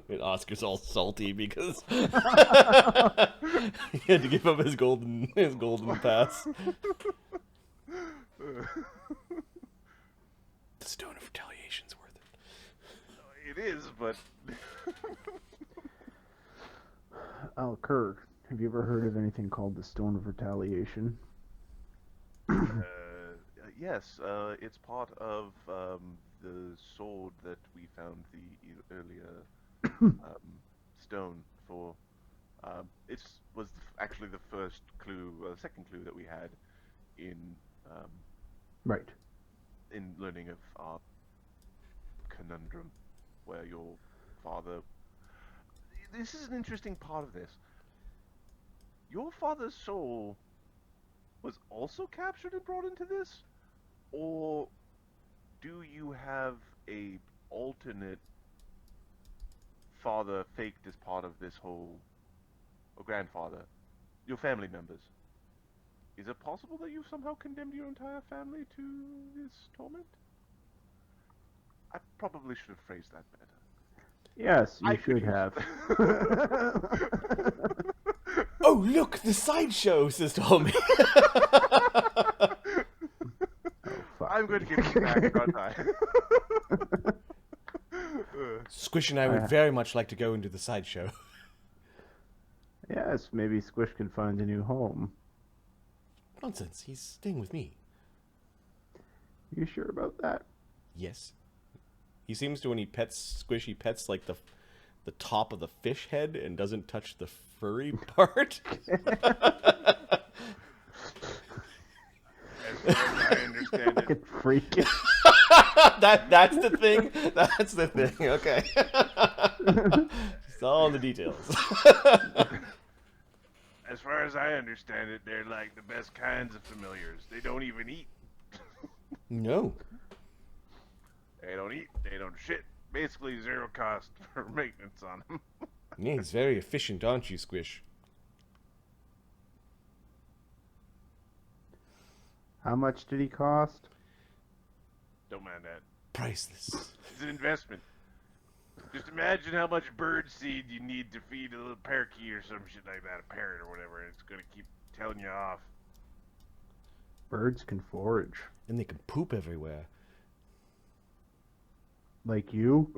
And Oscar's all salty because he had to give up his golden pass. The stone of retaliation's worth It it. is, but Alkur, have you ever heard of anything called the Stone of Retaliation? yes, it's part of the sword that we found the earlier stone for. It was actually the first clue, second clue that we had in Right. in learning of our conundrum, where your father. This is an interesting part of this. Your father's soul was also captured and brought into this, or do you have a alternate father faked as part of this whole, or grandfather, your family members? Is it possible that you somehow condemned your entire family to this torment? I probably should have phrased that better. Yes, you I should could use- have. Oh, look, the sideshow, says Ptolemy. Fuck. I'm going to give you back, aren't I? Squish and I would very much like to go into the sideshow. Yes, maybe Squish can find a new home. Nonsense, he's staying with me. You sure about that? Yes. He seems to, when he pets Squish, he pets like the top of the fish head and doesn't touch the furry part. As far as I understand it, Fucking freaking. That's the thing. That's the thing. Okay. It's all in the details. as far as I understand it, they're like the best kinds of familiars. They don't even eat. No. They don't eat. They don't shit. Basically, zero cost for maintenance on them. Yeah, he's very efficient, aren't you, Squish? How much did he cost? Don't mind that. Priceless. It's an investment. Just imagine how much bird seed you need to feed a little parakeet or some shit like that, a parrot or whatever. And it's gonna keep telling you off. Birds can forage. And they can poop everywhere. Like you?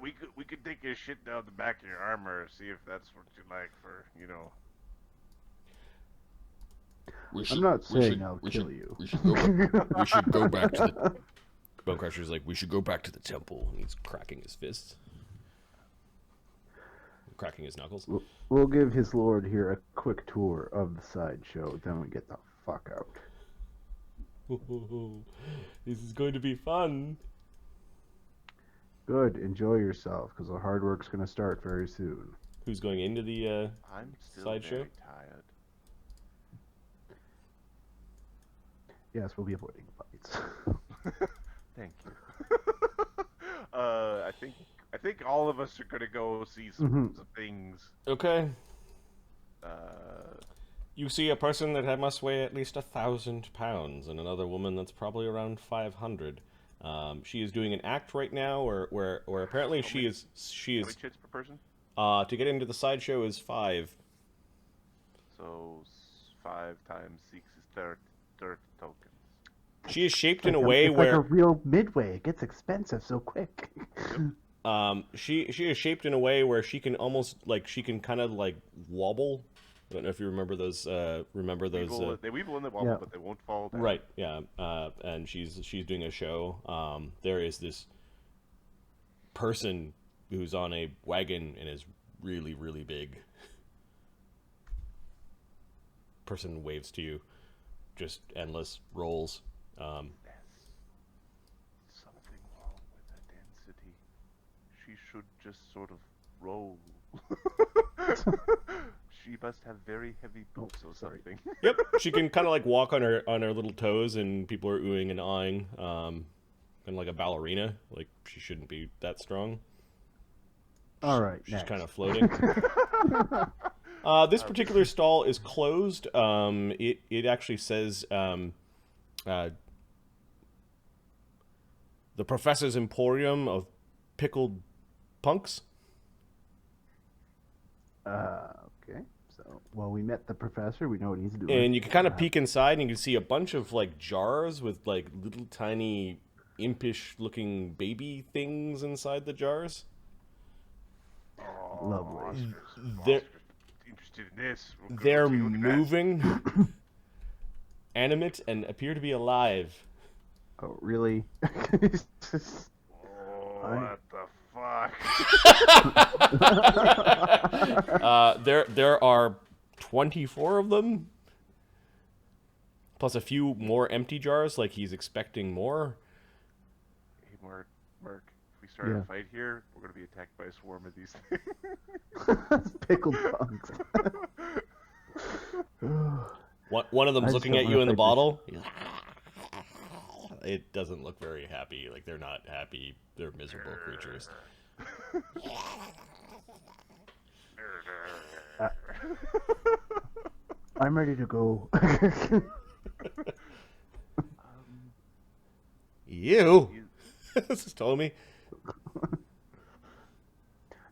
We could take a shit down the back of your armor, see if that's what you like for, you know. I'm not saying I'll kill you. We should go back to the... Bonecrusher's like, we should go back to the temple. And he's cracking his fists. Cracking his knuckles. We'll give his lord here a quick tour of the sideshow, then we get the fuck out. This is going to be fun. Good, enjoy yourself, because the hard work's going to start very soon. Who's going into the I'm still sideshow? very tired. Yes, we'll be avoiding fights. Thank you. I think all of us are gonna go see some things. Okay. You see a person that must weigh at least 1,000 pounds, and another woman that's probably around 500. She is doing an act right now, where apparently she is. How many chits per person? To get into the sideshow is 5. So 5 times 6 is 30 tokens. She is shaped in a way it's where like a real midway. It gets expensive so quick. she is shaped in a way where she can almost she can kind of like wobble. I don't know if you remember those. They weeble in the wobble, Yeah. but they won't fall down. Right. Yeah. And she's doing a show. There is this person who's on a wagon and is really, really big. Person waves to you. Just endless rolls. Something wrong with her density. She should just sort of roll. She must have very heavy boots or something. Yep, she can kind of like walk on her little toes, and people are oohing and eyeing, kind of like a ballerina. Like she shouldn't be that strong. All right, She's next. kind of floating. This particular stall is closed. It actually says the Professor's Emporium of Pickled Punks. Okay. So, well, we met the professor. We know what he's doing. And you can kind of peek inside, and you can see a bunch of like jars with like little tiny impish-looking baby things inside the jars. Oh, Lovely. They're interested in this. We'll go they're take a look at that. moving, animate, and appear to be alive. Oh, really? Oh, what the fuck? There are 24 of them, plus a few more empty jars, like he's expecting more. Hey, Mark, if we start a fight here, we're gonna be attacked by a swarm of these things. Pickled punks. One of them's I just looking don't at wanna you in the fight this. bottle. It doesn't look very happy. Like, they're not happy. They're miserable creatures. I'm ready to go. You? This is Ptolemy.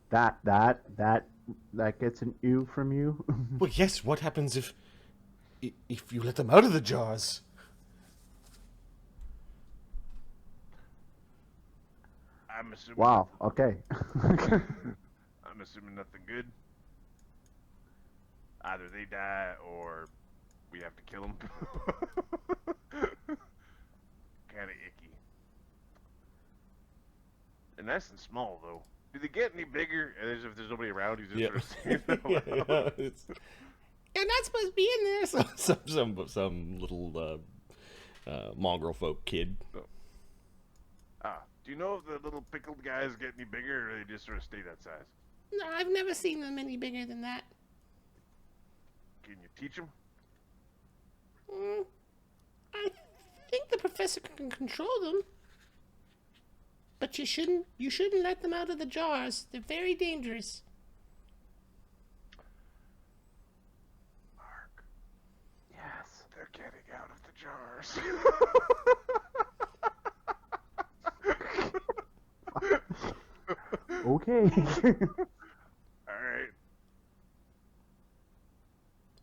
That gets an ew from you. Well, yes, what happens if you let them out of the jars? I'm assuming. Wow. Okay. I'm assuming nothing good. Either they die or we have to kill them. Kind of icky. They're nice and small, though. Do they get any bigger? And if there's nobody around, you just Yeah. sort of stand them out. You're not supposed to be in there. Some little mongrel folk kid. Do you know if the little pickled guys get any bigger, or they just sort of stay that size? No, I've never seen them any bigger than that. Can you teach them? I think the professor can control them. But you shouldn't let them out of the jars. They're very dangerous. Mark, Yes. they're getting out of the jars. Okay. Alright.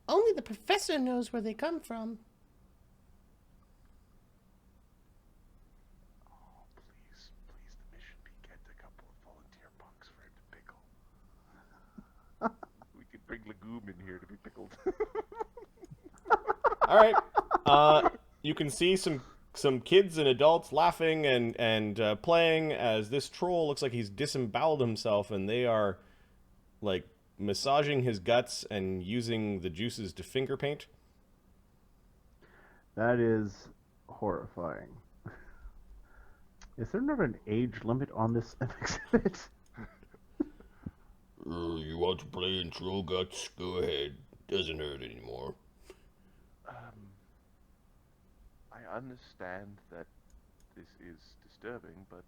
Only the professor knows where they come from. Oh, please, the mission be get a couple of volunteer punks for him to pickle. We could bring Legume in here to be pickled. All right. You can see some kids and adults laughing and playing as this troll looks like he's disemboweled himself, and they are like massaging his guts and using the juices to finger paint. That is horrifying. Is there not an age limit on this exhibit? You want to play in troll guts? Go ahead. Doesn't hurt anymore. I understand that this is disturbing, but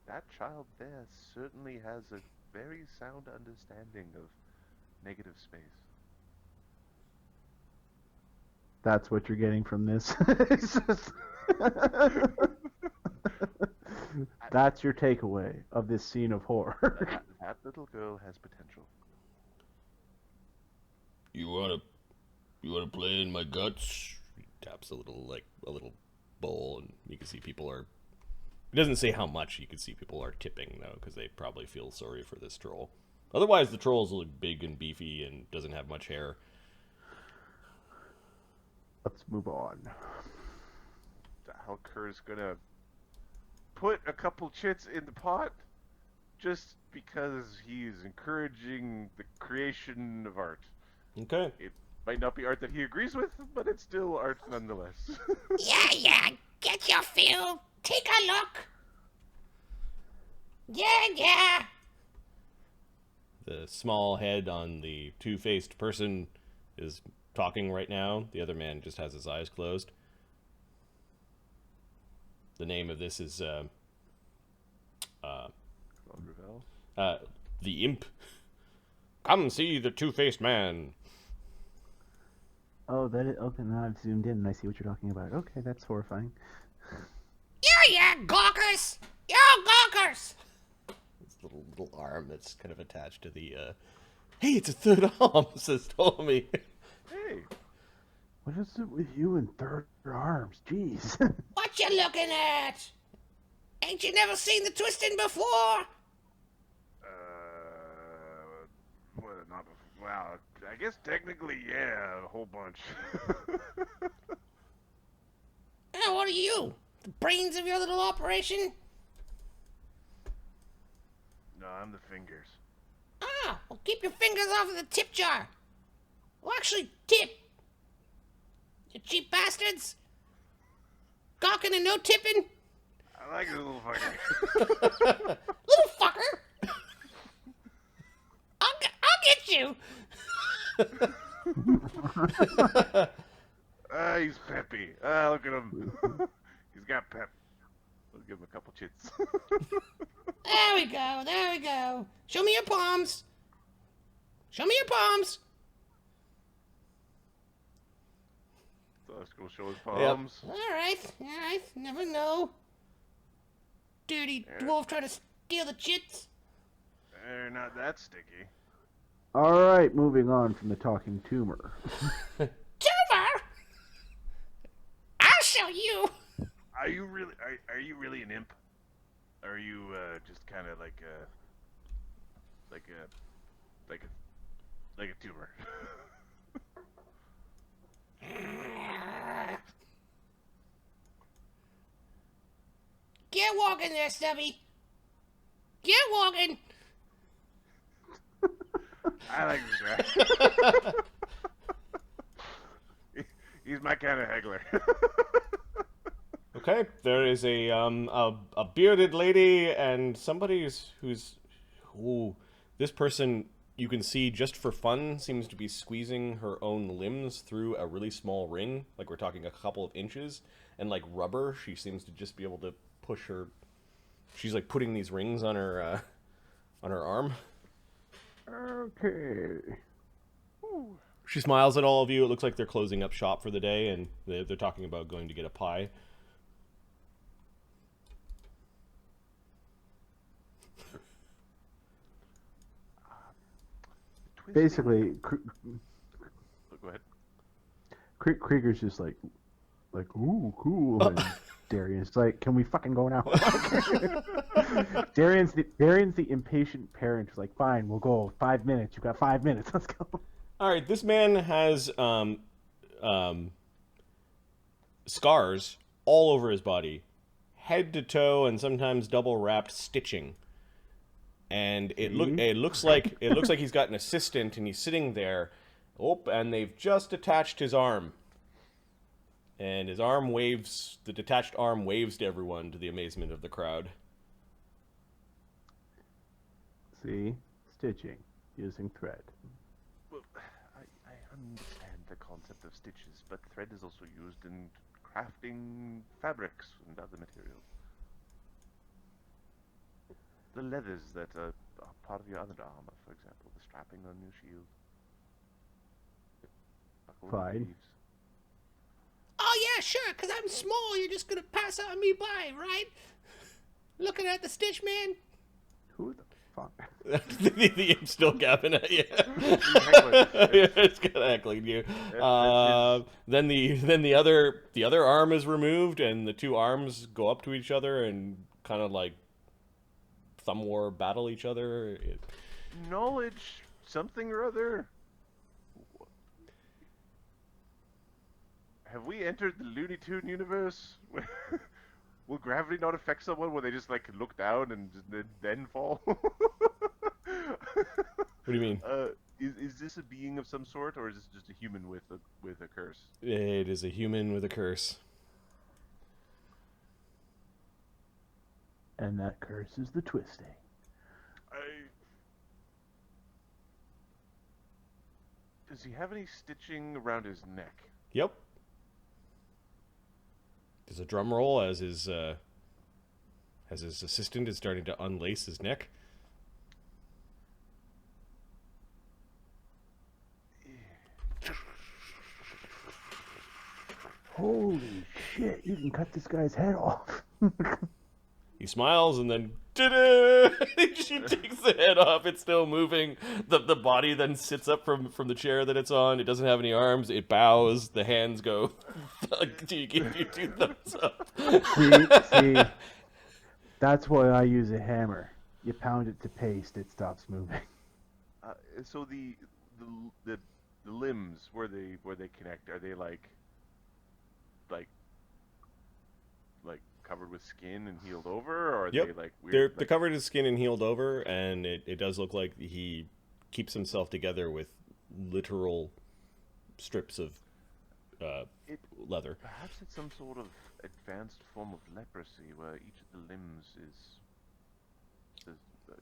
that child there certainly has a very sound understanding of negative space. That's what you're getting from this. It's just- That's your takeaway of this scene of horror. That little girl has potential. You wanna play in my guts? He taps a little bowl, and you can see people are. It doesn't say how much. You can see people are tipping though, because they probably feel sorry for this troll. Otherwise, the troll's look big and beefy and doesn't have much hair. Let's move on. Alkur's gonna put a couple chits in the pot just because he's encouraging the creation of art. Okay. It might not be art that he agrees with, but it's still art nonetheless. Yeah, get your fill. Take a look. Yeah. The small head on the two-faced person is talking right now. The other man just has his eyes closed. The name of this is Revel? The Imp. Come see the two-faced man. Oh, that is okay. Now I've zoomed in and I see what you're talking about. Okay, that's horrifying. Yeah, gawkers! Yo, gawkers! This little arm that's kind of attached to the. Hey, it's a third arm, says Ptolemy. Hey, What is it with you and third arms? Jeez. What you looking at? Ain't you never seen the twisting before? well, not well. I guess technically, yeah, a whole bunch. Oh, what are you? The brains of your little operation? No, I'm the fingers. Ah, well, keep your fingers off of the tip jar. Well, actually, tip. You cheap bastards. Gawking and no tipping. I like this little fucker. Little fucker. I'll get you. He's peppy. Look at him. He's got pep. Let's give him a couple chits. There we go. There we go. Show me your palms. Show me your palms. So let's go show his palms. All right. Never know. Dirty dwarf trying to steal the chits. They're not that sticky. All right, moving on from the talking tumor. Tumor? I'll show you. Are you really? Are you really an imp? Or are you just kind of like a tumor? Get walking there, Stubby. Get walking. I like this guy. He's my kind of haggler. Okay, there is a bearded lady and somebody who's this person you can see just for fun seems to be squeezing her own limbs through a really small ring, like we're talking a couple of inches, and like rubber, she seems to just be able to push her. She's like putting these rings on her arm. Okay. She smiles at all of you. It looks like they're closing up shop for the day, and they're talking about going to get a pie. Basically, Go ahead. Kreiger's just like, ooh, cool. And Darian's like, can we fucking go now? Darian's the impatient parent who's like, fine, we'll go. 5 minutes. You got 5 minutes. Let's go. All right, this man has scars all over his body, head to toe, and sometimes double wrapped stitching. And it looks like he's got an assistant, and he's sitting there. Oh, and they've just attached his arm. And his arm waves. The detached arm waves to everyone, to the amazement of the crowd. See, stitching using thread. Well, I understand the concept of stitches, but thread is also used in crafting fabrics and other materials. The leathers that are part of your other armor, for example, the strapping on your shield. Fine. Leaves. Oh, yeah, sure, because I'm small. You're just going to pass on me by, right? Looking at the stitch man? Who the fuck? The imp's still gapping at you. It's kind of heckling you. Then the other arm is removed, and the two arms go up to each other and kind of like thumb war battle each other. Knowledge, something or other. Have we entered the Looney Tune universe? Will gravity not affect someone when they just like look down and then fall? What do you mean? Is this a being of some sort, or is this just a human with a curse? It is a human with a curse. And that curse is the twisting. Does he have any stitching around his neck? Yep. There's a drum roll as his assistant is starting to unlace his neck. Holy shit! You can cut this guy's head off. He smiles and then ta-da! She takes the head off. It's still moving. The body then sits up from the chair that it's on. It doesn't have any arms. It bows. The hands go. Do you give you 2 thumbs up? See, that's why I use a hammer. You pound it to paste, it stops moving. So the limbs where they connect, are they like covered with skin and healed over, or are Yep. they like They're weird? covered in skin and healed over, and it does look like he keeps himself together with literal strips of leather. Perhaps it's some sort of advanced form of leprosy where each of the limbs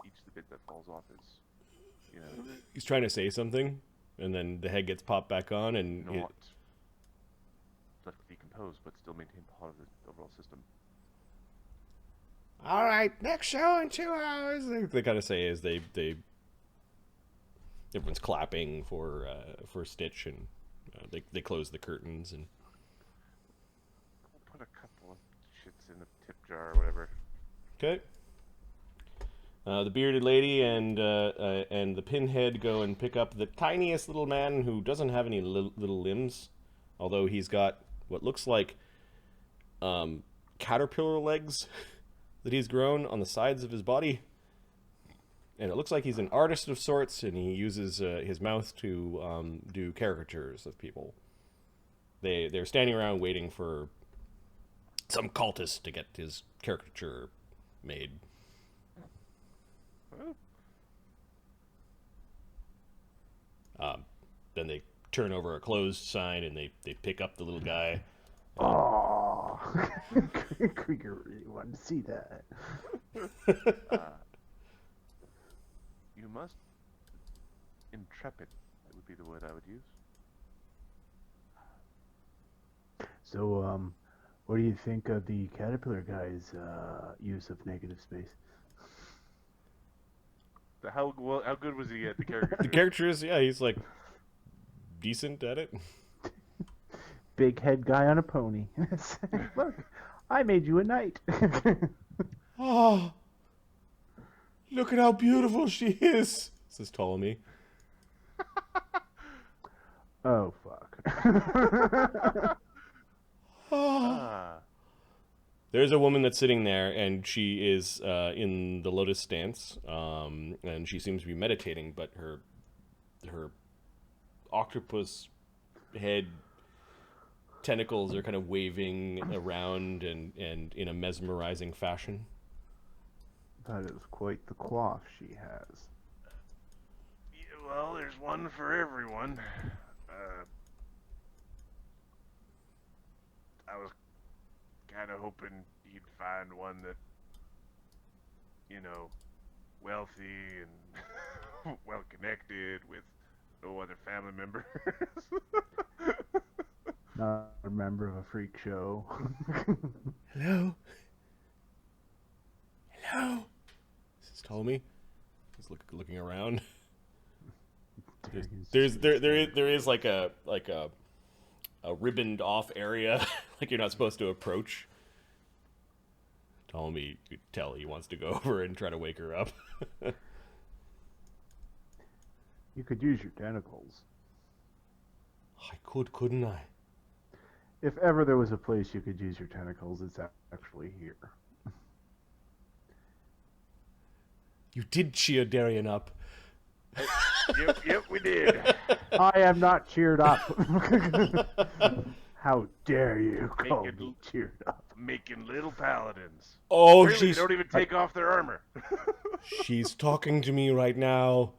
each of the bit that falls off is, you know, He's trying to say something, and then the head gets popped back on, and not left to decompose, but still maintain part of the overall system. all right, next show in 2 hours. They kind of say as they everyone's clapping for Stitch, and they close the curtains, and We'll put a couple of shits in the tip jar or whatever. okay. The bearded lady and the pinhead go and pick up the tiniest little man who doesn't have any little limbs, although he's got what looks like caterpillar legs that he's grown on the sides of his body. And it looks like he's an artist of sorts, and he uses his mouth to do caricatures of people. They're standing around waiting for some cultist to get his caricature made. Then they turn over a closed sign, and they pick up the little guy. Oh, Kreiger really wanted to see that. You must intrepid. That would be the word I would use. So, what do you think of the caterpillar guy's use of negative space? How good was he at the character? The caricatures, yeah, he's like decent at it. Big head guy on a pony. Look, I made you a knight. Oh, look at how beautiful she is, says Ptolemy. Oh, fuck. There's a woman that's sitting there, and she is in the lotus stance, and she seems to be meditating, but her octopus head tentacles are kind of waving around and in a mesmerizing fashion. That is quite the coif she has. Yeah, well, there's one for everyone. I was kind of hoping you'd find one that, you know, wealthy and well connected with no other family members. Not a member of a freak show. Hello? Hello? This is Ptolemy. He's looking around. There is like a ribboned off area like you're not supposed to approach. Ptolemy, you could tell he wants to go over and try to wake her up. You could use your tentacles. I couldn't I? If ever there was a place you could use your tentacles, it's actually here. You did cheer Darian up. Yep, we did. I am not cheered up. How dare you call Making- me cheered up? Making little paladins. Oh, Really, they don't even take off their armor. she's talking to me right now.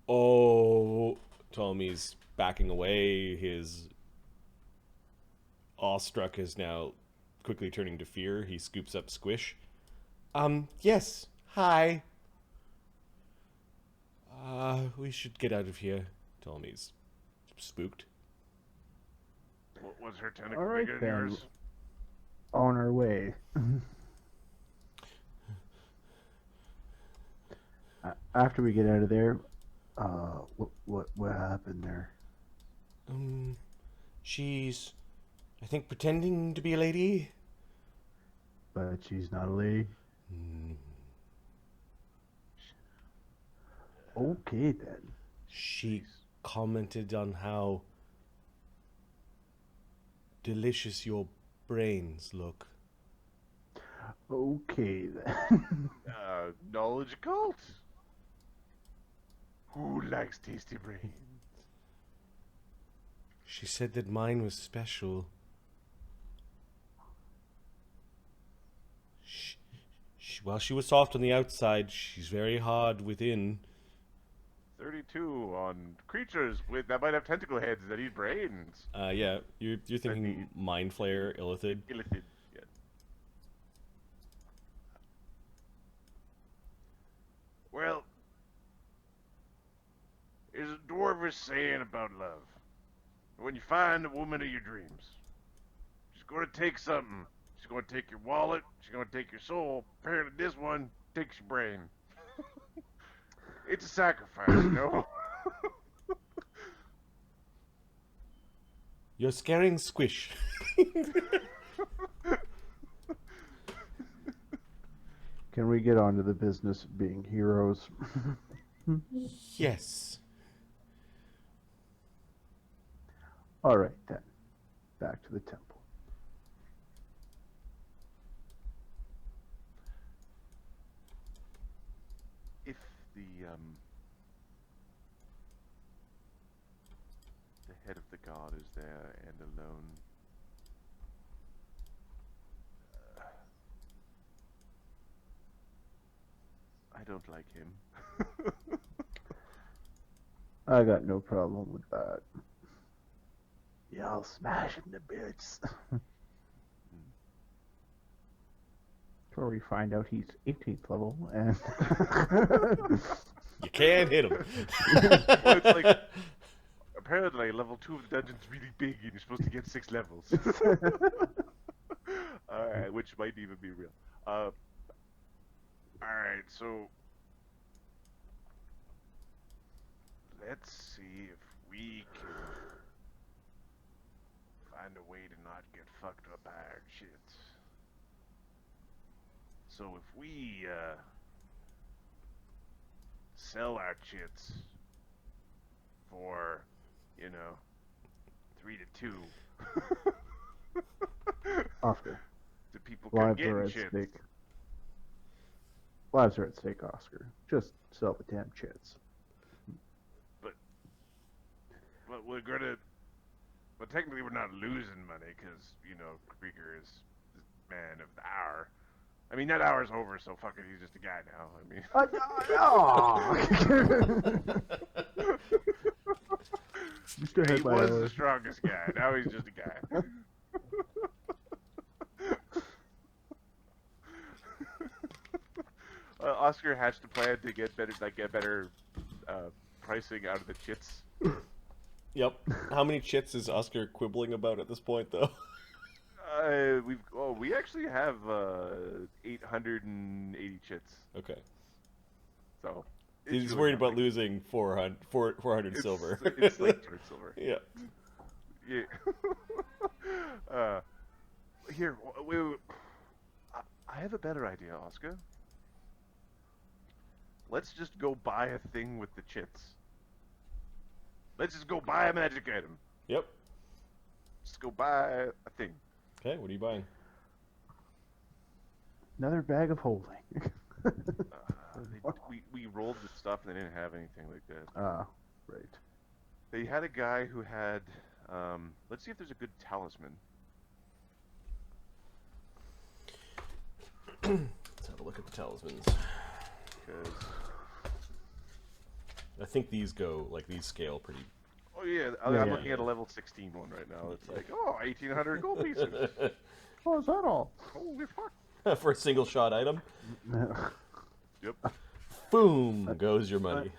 Oh, Ptolemy's backing away. His awestruck is now quickly turning to fear. He scoops up Squish. Yes. Hi. We should get out of here. Ptolemy's spooked. What was her tentacle All right, bigger than then. yours? On our way. After we get out of there, what happened there? She's, I think, pretending to be a lady. But she's not a lady. Okay then. She commented on how delicious your brains look. Okay then. Knowledge cult. Who likes tasty brains? She said that mine was special. While she was soft on the outside, she's very hard within. 32 on creatures that might have tentacle heads that eat brains. Yeah, you're thinking Mind Flayer, Illithid. Illithid, yeah. Well, there's a dwarvish saying about love. When you find the woman of your dreams, she's going to take something. She's going to take your wallet. She's going to take your soul. Apparently this one takes your brain. It's a sacrifice, you know? You're scaring Squish. Can we get on to the business of being heroes? Yes. Alright then. Back to the temple. If the head of the god is there and alone, I don't like him. I got no problem with that. Yeah, I'll smash him to bits. Before we find out he's 18th level and You can't hit him. Well, it's like, apparently level 2 of the dungeon's really big and you're supposed to get 6 levels. Alright, which might even be real. Alright, so let's see if we can find a way to not get fucked up by our chits. So if we sell our chits for, 3 to 2 Oscar. the people Lives can are get at chits. stake. Lives are at stake, Oscar. Just sell the damn chits. But we're gonna. But technically, we're not losing money because Kreiger is the man of the hour. I mean, that hour's over, so fuck it. He's just a guy now. You still He had my was the strongest guy. Now he's just a guy. Oscar hatched a plan to get better pricing out of the chits. Yep. How many chits is Oscar quibbling about at this point, though? We actually have 880 chits. Okay. So He's really worried nothing. about losing 400 silver. It's like turd silver. Yeah. Yeah. Here, wait. I have a better idea, Oscar. Let's just go buy a thing with the chits. Let's just go buy a magic item. Yep. Just go buy a thing. Okay, what are you buying? Another bag of holding. We rolled the stuff and they didn't have anything like that. Ah, right. They had a guy who had. Let's see if there's a good talisman. Let's have a look at the talismans. Because. I think these scale pretty. Oh yeah, I'm looking at a level 16 one right now. It's like, 1,800 gold pieces. Oh, is that all? Holy fuck. For a single shot item. Yep. Boom goes your money.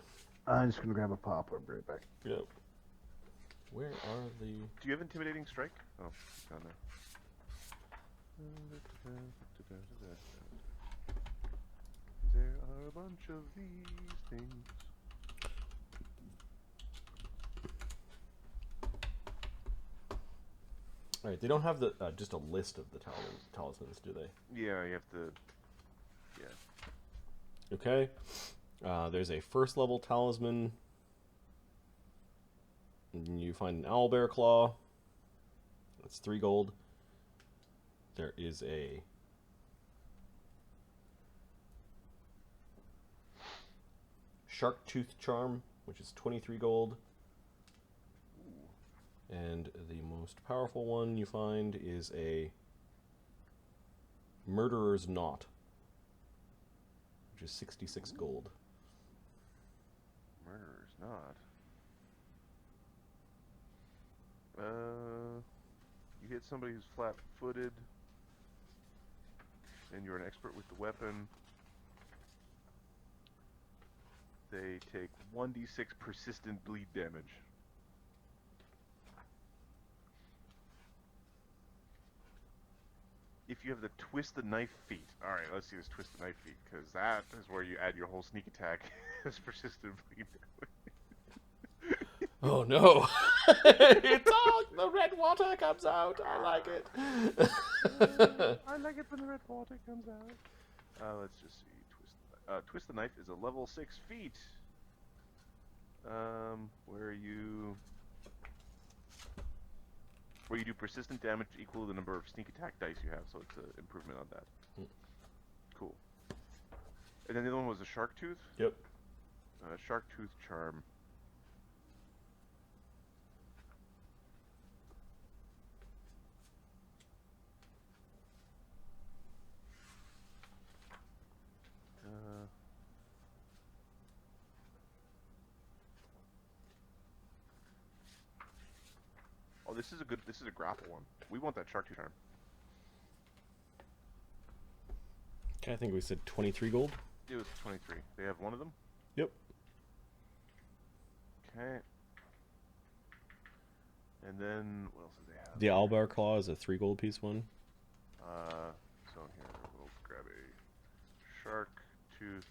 I'm just gonna grab a pop. I'll be right back. Yep. Where are the? Do you have intimidating strike? Oh, it's down there. There are a bunch of these things. All right, they don't have the just a list of the talismans, do they? Yeah, you have to. Yeah. Okay. There's a first level talisman. And you find an owlbear claw. That's 3 gold. There is a shark tooth charm, which is 23 gold. And the most powerful one you find is a murderer's knot, which is 66 gold. Murderer's knot. You hit somebody who's flat-footed, and you're an expert with the weapon. They take 1d6 persistent bleed damage. If you have the twist the knife feat. Alright, let's see this twist the knife feat, because that is where you add your whole sneak attack as persistent bleed damage. Oh no! It's all the red water comes out. I like it. I like it when the red water comes out. Let's just see. Twist the knife is a level 6 feat. Where you do persistent damage equal to the number of sneak attack dice you have, so it's an improvement on that. Cool. And then the other one was a shark tooth. Yep. Shark tooth charm. Oh, this is a grapple one. We want that shark tooth charm. Okay, I think we said 23 gold. It was 23. They have one of them? Yep. Okay. And then, what else do they have? The owlbear claw is a 3 gold piece one. So here, we'll grab a shark tooth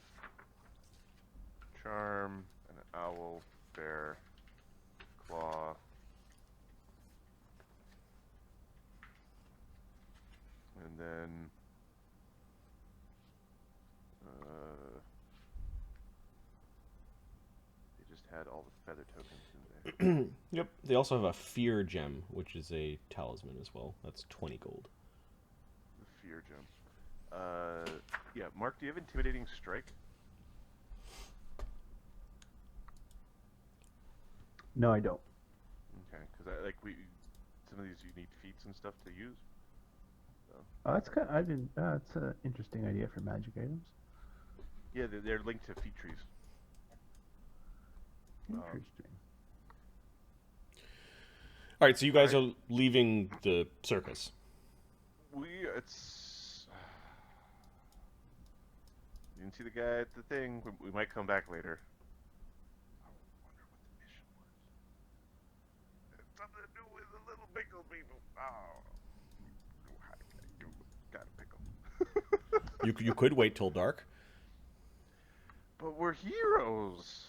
charm, and an owl bear claw. And then they just had all the feather tokens in there. Yep. They also have a fear gem, which is a talisman as well. That's 20 gold. The fear gem. Yeah, Mark, do you have intimidating strike? No, I don't. Okay, because some of these you need feats and stuff to use. Oh, that's kind. I didn't. That's an interesting idea for magic items. Yeah, they're linked to feat trees. Interesting. All right, so you guys are leaving the circus. It's. You didn't see the guy at the thing. We might come back later. I wonder what the mission was. It's something to do with the little pickle people. Oh. You got a pickle. You could wait till dark. But we're heroes.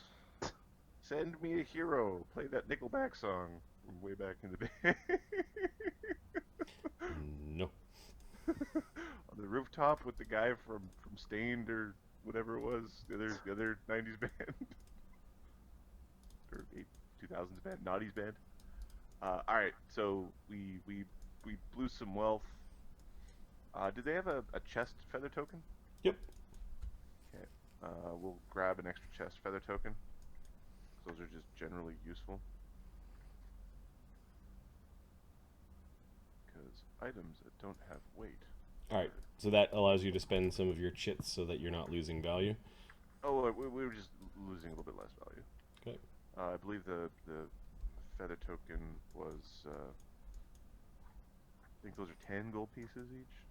Send me a hero. Play that Nickelback song from way back in the day. No. On the rooftop with the guy from Stained or whatever it was, the other 90s band. Or 2000s band, Naughty's band. Alright, so we blew some wealth. Did they have a chest feather token? Yep. Okay. We'll grab an extra chest feather token. Those are just generally useful. Because items that don't have weight. All right, so that allows you to spend some of your chits so that you're not losing value. Oh, we were just losing a little bit less value. Okay. I believe the feather token was, I think those are 10 gold pieces each.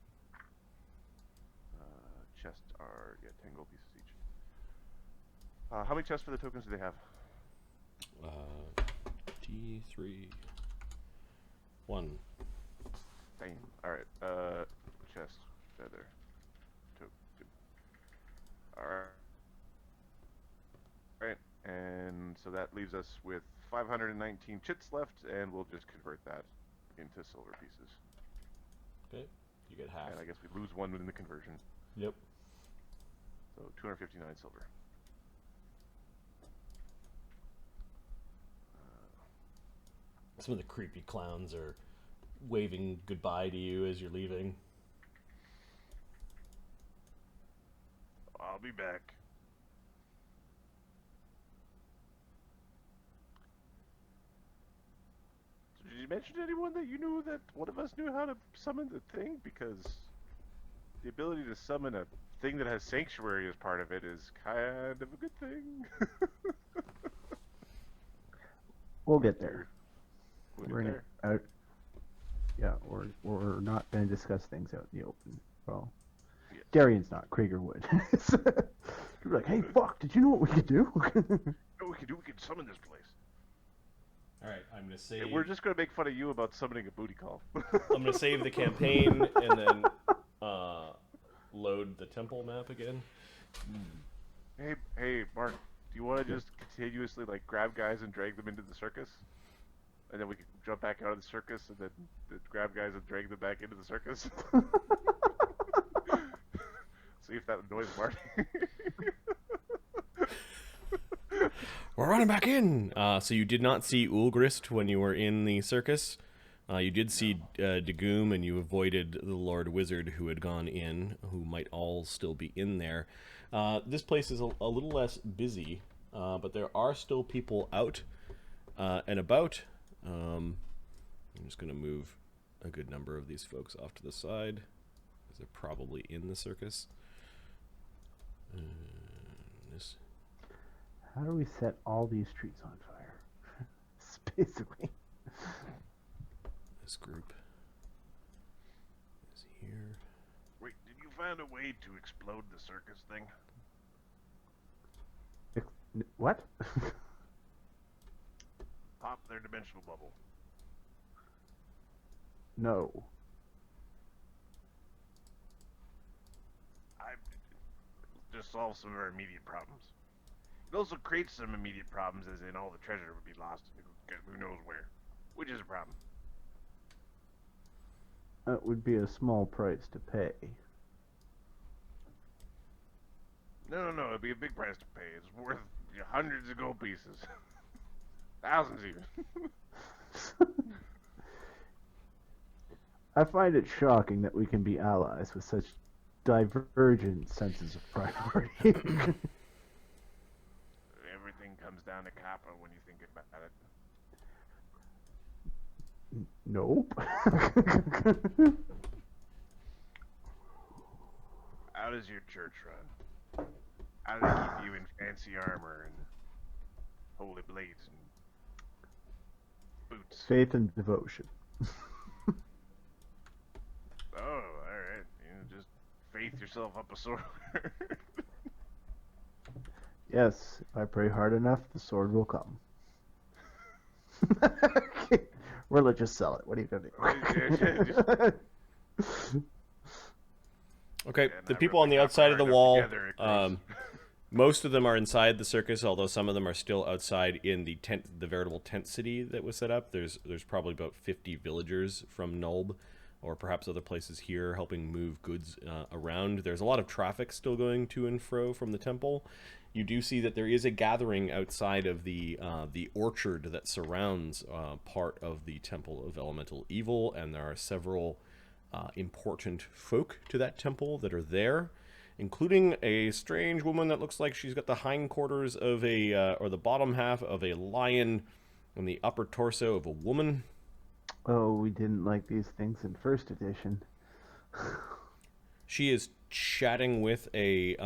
Chests are, 10 gold pieces each. How many chests feather tokens do they have? D3. 1. Damn. Alright, chest feather token. Alright, and so that leaves us with 519 chits left, and we'll just convert that into silver pieces. Okay, you get half. And I guess we lose one within the conversion. Yep. So 259 silver. Some of the creepy clowns are waving goodbye to you as you're leaving. I'll be back. So did you mention to anyone that you knew that one of us knew how to summon the thing? Because the ability to summon a thing that has sanctuary as part of it is kind of a good thing. We'll get there. We'll We're get gonna yeah, we're not gonna discuss things out in the open. Well, Yeah. Darian's not. Kreiger would. You're like, hey, fuck! Did you know what we could do? No, we can summon this place. All right, I'm gonna save. And we're just gonna make fun of you about summoning a booty call. I'm gonna save the campaign and then load the temple map again. Hey, Mark, do you want to just continuously like grab guys and drag them into the circus, and then we can jump back out of the circus and then grab guys and drag them back into the circus? See if that annoys Marty. We're running back in. So you did not see Ulgrist when you were in the circus. You did see Dagoom, and you avoided the Lord Wizard who had gone in, who might all still be in there. This place is a little less busy, but there are still people out and about. I'm just going to move a good number of these folks off to the side, because they're probably in the circus. This. How do we set all these streets on fire? It's basically. This group is here. Wait, did you find a way to explode the circus thing? What? Pop their dimensional bubble. No. I just solve some of our immediate problems. It also creates some immediate problems, as in all the treasure would be lost. Who knows where? Which is a problem. That would be a small price to pay. No, it'd be a big price to pay. It's worth hundreds of gold pieces. Thousands even. I find it shocking that we can be allies with such divergent senses of priority. Everything comes down to copper when you think about it. Nope. How does your church run? How do they keep you in fancy armor and holy blades and boots? Faith and devotion. Oh, alright. Just faith yourself up a sword. Yes, if I pray hard enough, the sword will come. Religious sell it. What are you gonna do? Okay, Yeah, the not people on really the outside of the wall, together, it grows. most of them are inside the circus, although some of them are still outside in the tent, the veritable tent city that was set up. There's probably about 50 villagers from Nulb, or perhaps other places here, helping move goods around. There's a lot of traffic still going to and fro from the temple. You do see that there is a gathering outside of the orchard that surrounds part of the Temple of Elemental Evil, and there are several important folk to that temple that are there, including a strange woman that looks like she's got the hindquarters of a, or the bottom half of a lion and the upper torso of a woman. Oh, we didn't like these things in first edition. She is chatting with a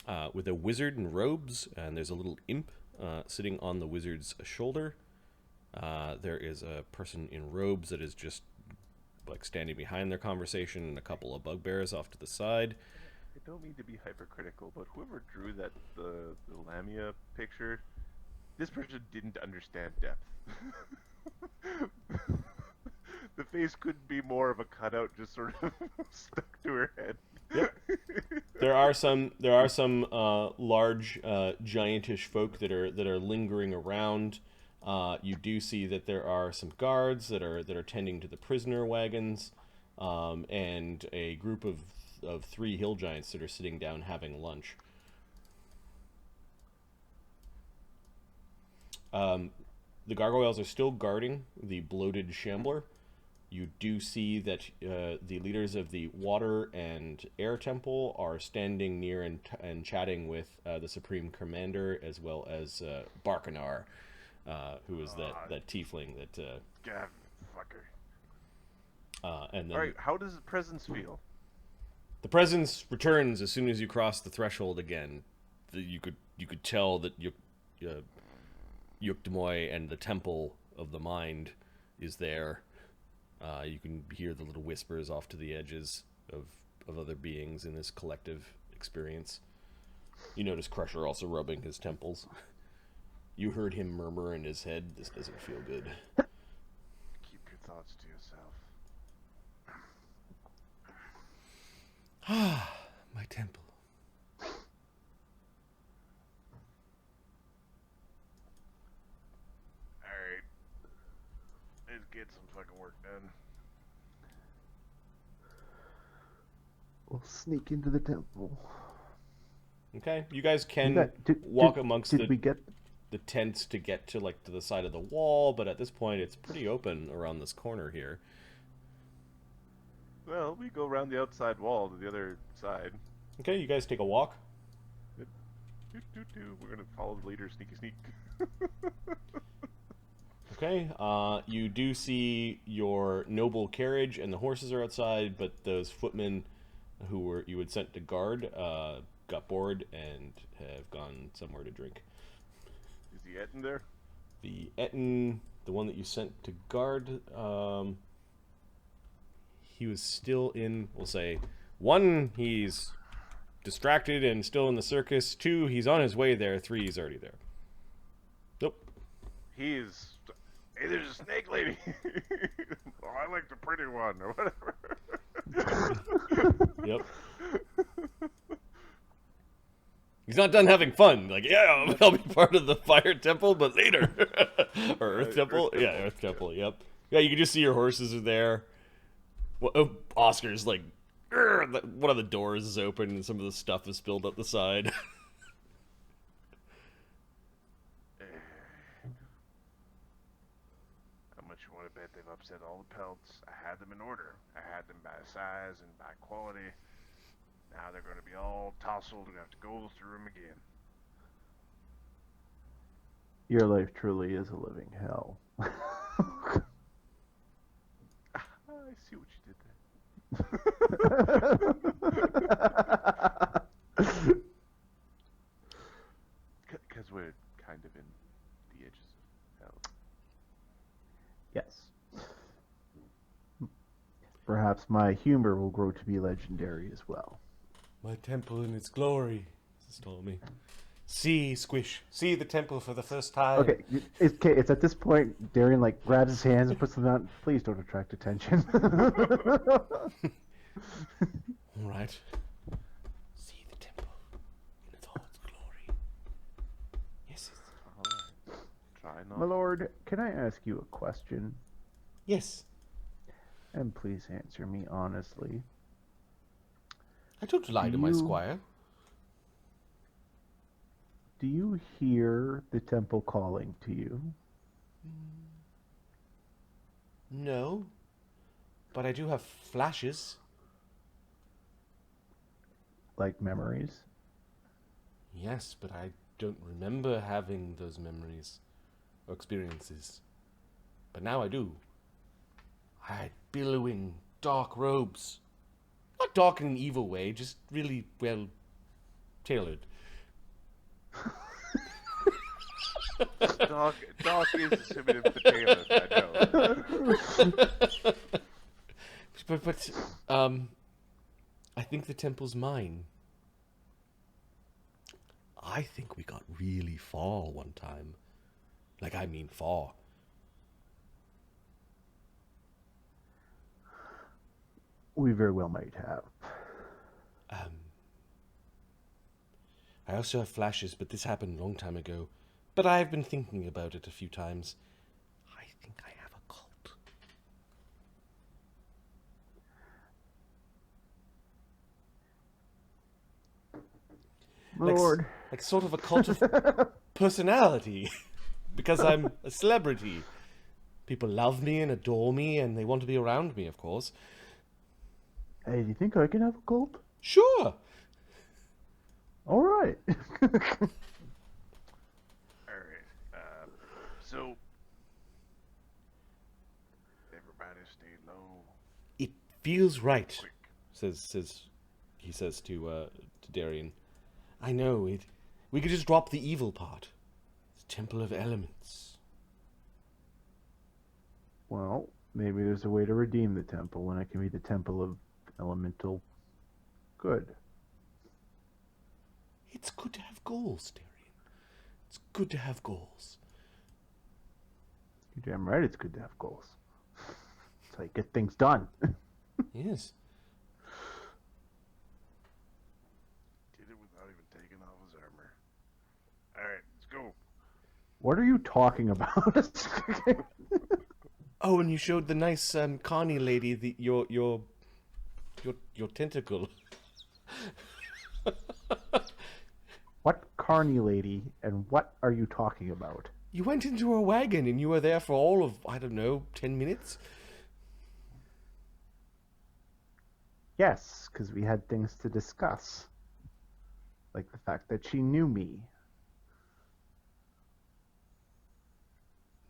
wizard in robes, and there's a little imp sitting on the wizard's shoulder. There is a person in robes that is just like standing behind their conversation, and a couple of bugbears off to the side. I don't mean to be hypercritical, but whoever drew that the Lamia picture, this person didn't understand depth. The face couldn't be more of a cutout, just sort of stuck to her head. Yep. There are some large giantish folk that are lingering around. You do see that there are some guards that are tending to the prisoner wagons, and a group of 3 hill giants that are sitting down having lunch. The gargoyles are still guarding the bloated shambler. You do see that the leaders of the water and air temple are standing near and chatting with the supreme commander, as well as Barkanar, who is that tiefling that. God, fucker. And then All right, how does the presence feel? the presence returns as soon as you cross the threshold again. You could tell that Yukdemoy and the temple of the mind is there. You can hear the little whispers off to the edges of other beings in this collective experience. You notice Crusher also rubbing his temples. You heard him murmur in his head, "This doesn't feel good." Keep your thoughts to yourself. My temple. Alright. Let's get some fucking work done. We'll sneak into the temple. Okay, you guys can Did- walk did- amongst did we get the tents to get to to the side of the wall, but at this point it's pretty open around this corner here. Well, we go around the outside wall to the other side. Okay, you guys take a walk. We're gonna follow the leader, sneaky sneak. Okay, you do see your noble carriage and the horses are outside, but those footmen who you had sent to guard got bored and have gone somewhere to drink. Is the ettin there? The ettin, the one that you sent to guard, he was still in, we'll say, 1, he's distracted and still in the circus. 2, he's on his way there. 3, he's already there. Nope. He's... Hey, there's a snake lady! Oh, I like the pretty one, or whatever. Yep. He's not done having fun. Like, yeah, I'll be part of the fire temple, but later. Or earth temple? Earth Yeah, temple. earth temple, yep. Yeah, you can just see your horses are there. Well, Oscar's like, one of the doors is open and some of the stuff is spilled up the side. How much you want to bet they've upset all the pelts? I had them in order. I had them by size and by quality. Now they're going to be all tousled and have to go through them again. Your life truly is a living hell. I see what you did there. Because we're kind of in the edges of hell. Yes. Perhaps my humor will grow to be legendary as well. My temple in its glory, says Ptolemy. See, Squish. See the temple for the first time. Okay, it's at this point Darian grabs his hands and puts them down. Please don't attract attention. All right. See the temple in its glory. Yes. Alright. Try not. My lord, can I ask you a question? Yes. And please answer me honestly. I don't lie to my You- squire. Do you hear the temple calling to you? No. But I do have flashes. Like memories? Yes, but I don't remember having those memories or experiences. But now I do. I had billowing dark robes. Not dark in an evil way, just really well tailored. Dog is assuming potatoes, I know. But I think the temple's mine. I think we got really far one time. Like, I mean far. We very well might have. I also have flashes, but this happened a long time ago. but I've been thinking about it a few times. I think I have a cult. Lord. Like sort of a cult of personality. Because I'm a celebrity. People love me and adore me, and they want to be around me, of course. Hey, do you think I can have a cult? Sure. All right. Alright, so... Everybody stay low. It feels right, Quick. he says to Darian. I know it. We could just drop the evil part. The Temple of Elements. Well, maybe there's a way to redeem the temple, and it can be the temple of elemental good. It's good to have goals, Darian. It's good to have goals. You're damn right it's good to have goals. That's how you get things done. Yes. Did it without even taking off his armor. Alright, let's go. What are you talking about? Oh, and you showed the nice Connie lady your tentacle. What carny lady, and what are you talking about? You went into her wagon and you were there for all of, I don't know, 10 minutes? Yes, because we had things to discuss. Like the fact that she knew me.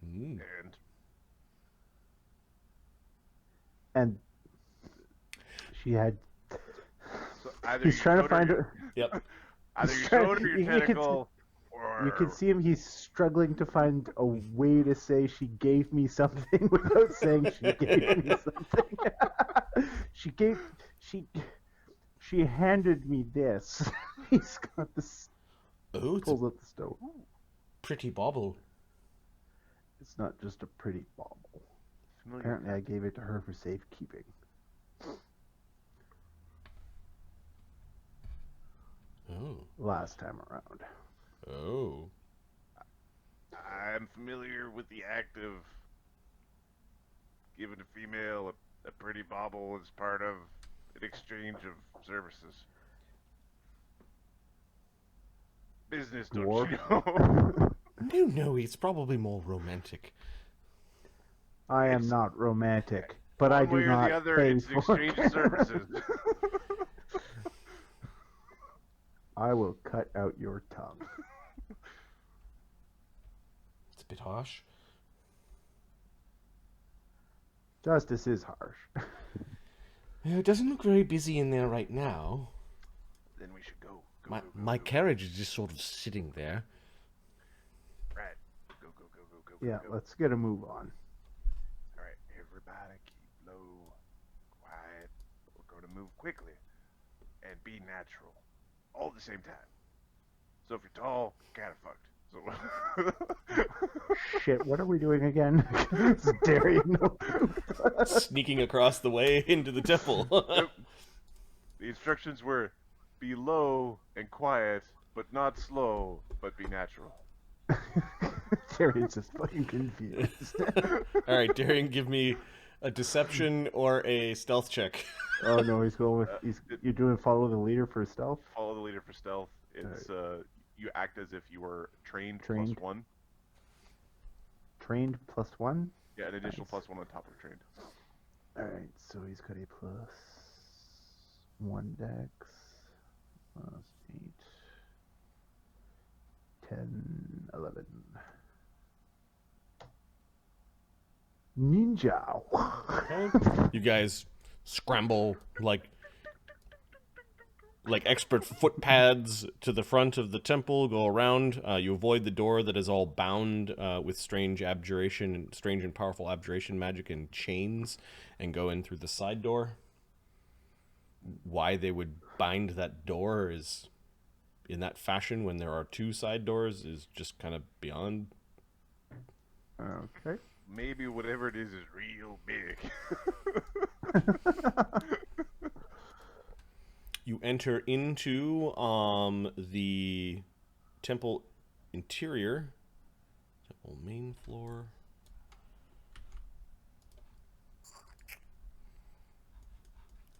Mm. And she had... So either He's you trying to showed find your- her... Yep. Either you He's trying- showed her you your can- tentacle, or... You can see him, he's struggling to find a way to say she gave me something without saying she gave me something. She handed me this. He's got this, Oh, it's a pulls out the stone. pretty bauble. It's not just a pretty bauble. Familiar. Apparently I gave it to her for safekeeping. Oh. Last time around. Oh. I'm familiar with the act of giving a female a pretty bauble as part of an exchange of services. Business, don't War. you know? No, it's probably more romantic. I am It's- not romantic, but I One do way or not the other, pay it's an for exchange of services. I will cut out your tongue. It's a bit harsh. Justice is harsh. It doesn't look very busy in there right now. Then we should go. Go, My go, go, my go. carriage is just sort of sitting there. Right. Go, go, go, go, go, Yeah, go, go. let's get a move on. Alright, everybody keep low, quiet. We're going to move quickly and be natural all at the same time. So if you're tall, kind of fucked. So Shit, what are we doing again? It's Darian. Sneaking across the way into the temple. Yep. The instructions were be low and quiet, but not slow, but be natural. Darian's just fucking confused. Alright, Darian, give me a deception or a stealth check. Oh no, he's going with. You're doing follow the leader for stealth. Follow the leader for stealth. It's you act as if you were trained. Trained. +1. Trained +1. Yeah, an additional Nice. +1 on top of trained. All right, so he's got a +1 dex. +8. 10, 11. Ninja. You guys scramble like expert footpads to the front of the temple, go around. You avoid the door that is all bound with strange and powerful abjuration magic and chains, and go in through the side door. Why they would bind that door is in that fashion when there are two side doors is just kind of beyond. Okay. Maybe whatever it is real big. You enter into the temple interior, Whole main floor.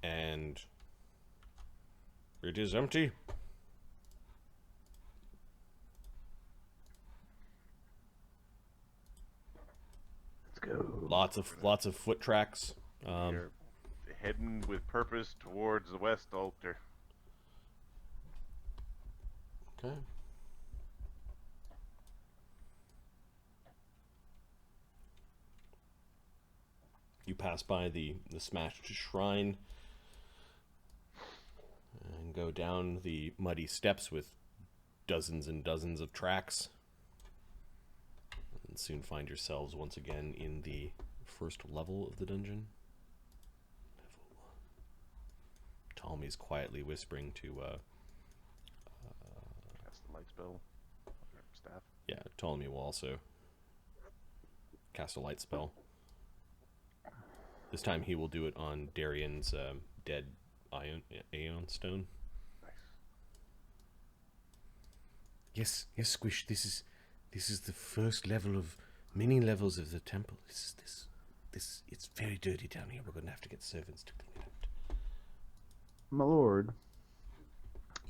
And it is empty. Let's go. Lots of foot tracks. You're heading with purpose towards the west altar. Okay. You pass by the smashed shrine and go down the muddy steps with dozens and dozens of tracks. And soon find yourselves once again in the first level of the dungeon. Ptolemy's quietly whispering to Cast the light spell. Or staff. yeah, Ptolemy will also cast a light spell. This time he will do it on Darian's dead Aeon stone. Nice. Yes, Squish. This is the first level of many levels of the temple. This. It's very dirty down here. We're going to have to get servants to clean it out. My lord,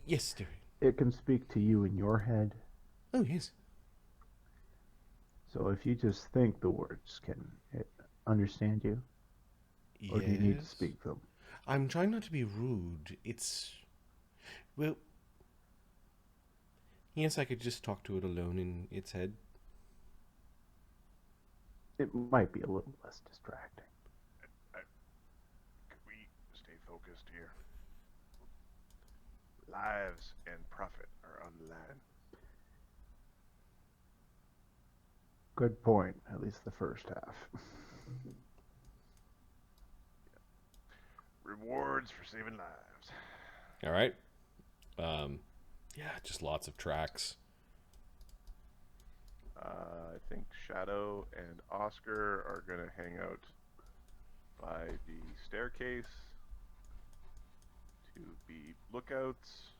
Yes, Darian. it can speak to you in your head. Oh, yes. So if you just think the words, can it understand you? Or do you need to speak them? I'm trying not to be rude. It's... Well... Yes, I could just talk to it alone in its head. It might be a little less distracting. Could we stay focused here? Lives and profit are on the line. Good point, at least the first half. Rewards for saving lives. All right. Yeah, just lots of tracks. I think Shadow and Oscar are going to hang out by the staircase to be lookouts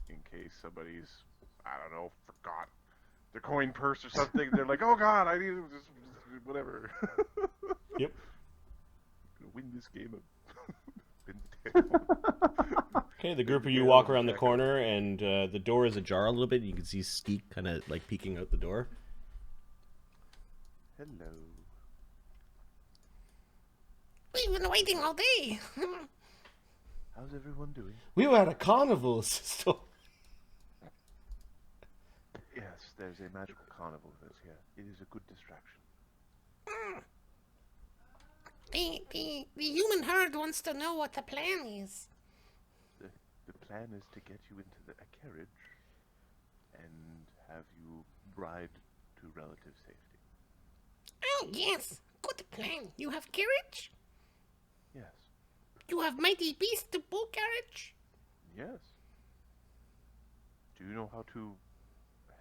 in case somebody's, I don't know, forgot their coin purse or something. They're like, oh god, I need this, whatever. Yep. Gonna win this game of Okay, the group of you walk around the corner, and the door is ajar a little bit. You can see Steek kind of like peeking out the door. Hello. We've been waiting all day. How's everyone doing? We were at a carnival, sister. Yes, there's a magical carnival that's here. It is a good distraction. The human herd wants to know what the plan is. The plan is to get you into a carriage and have you ride to relative safety. Oh, yes. Good plan. You have carriage? Yes. You have mighty beast to pull carriage? Yes. Do you know how to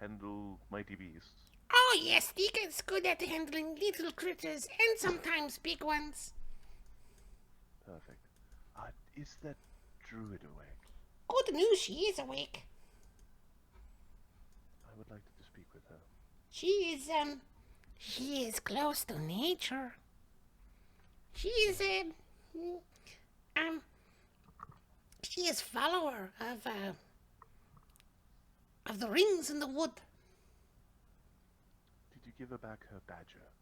handle mighty beasts? Oh, yes. Dika is good at handling little critters and sometimes big ones. Perfect. Is that druid awake? Good news, she is awake. I would like to speak with her. She is close to nature. She is follower of the rings in the wood. Did you give her back her badger?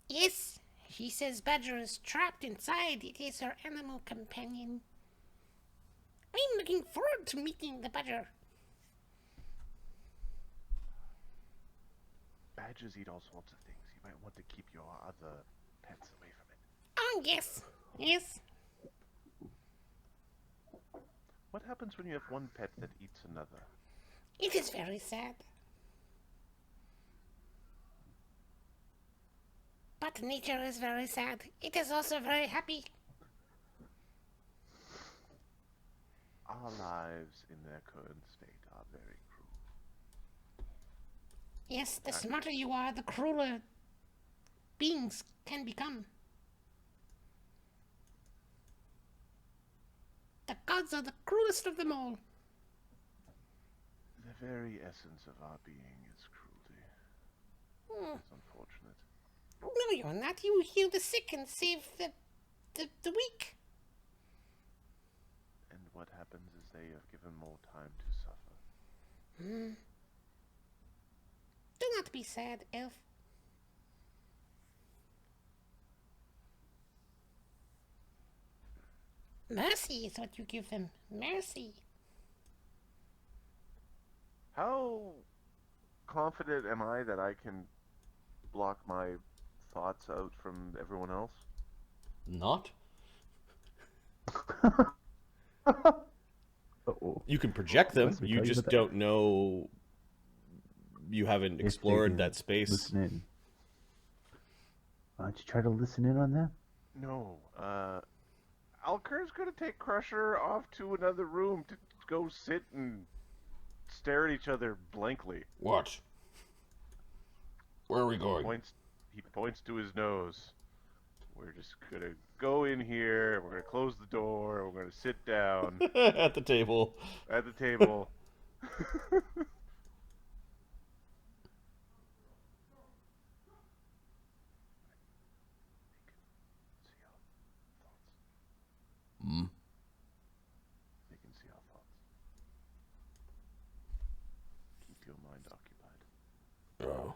Yes, she says Badger is trapped inside. It is her animal companion. I'm looking forward to meeting the Badger. Badgers eat all sorts of things. You might want to keep your other pets away from it. Oh, yes. Yes. What happens when you have one pet that eats another? It is very sad. But nature is very sad. It is also very happy. Our lives in their current state are very cruel. Yes, the smarter you are, the crueler beings can become. The gods are the cruelest of them all. The very essence of our being is cruel. It's unfortunate. No, you're not. You heal the sick and save the weak. And what happens is they are given more time to suffer. Do not be sad, elf. Mercy is what you give them. Mercy. How confident am I that I can block my thoughts out from everyone else? Not? Uh-oh. You can project them. Unless we You tell you just about don't know. You haven't If they explored can that space. Listen in. Why don't you try to listen in on them? No. Alkur's gonna take Crusher off to another room to go sit and stare at each other blankly. What? Where are we going? He points to his nose. We're just gonna go in here, we're gonna close the door, we're gonna sit down At the table. at the table. Hmm. They can see our thoughts. Keep your mind occupied. Oh.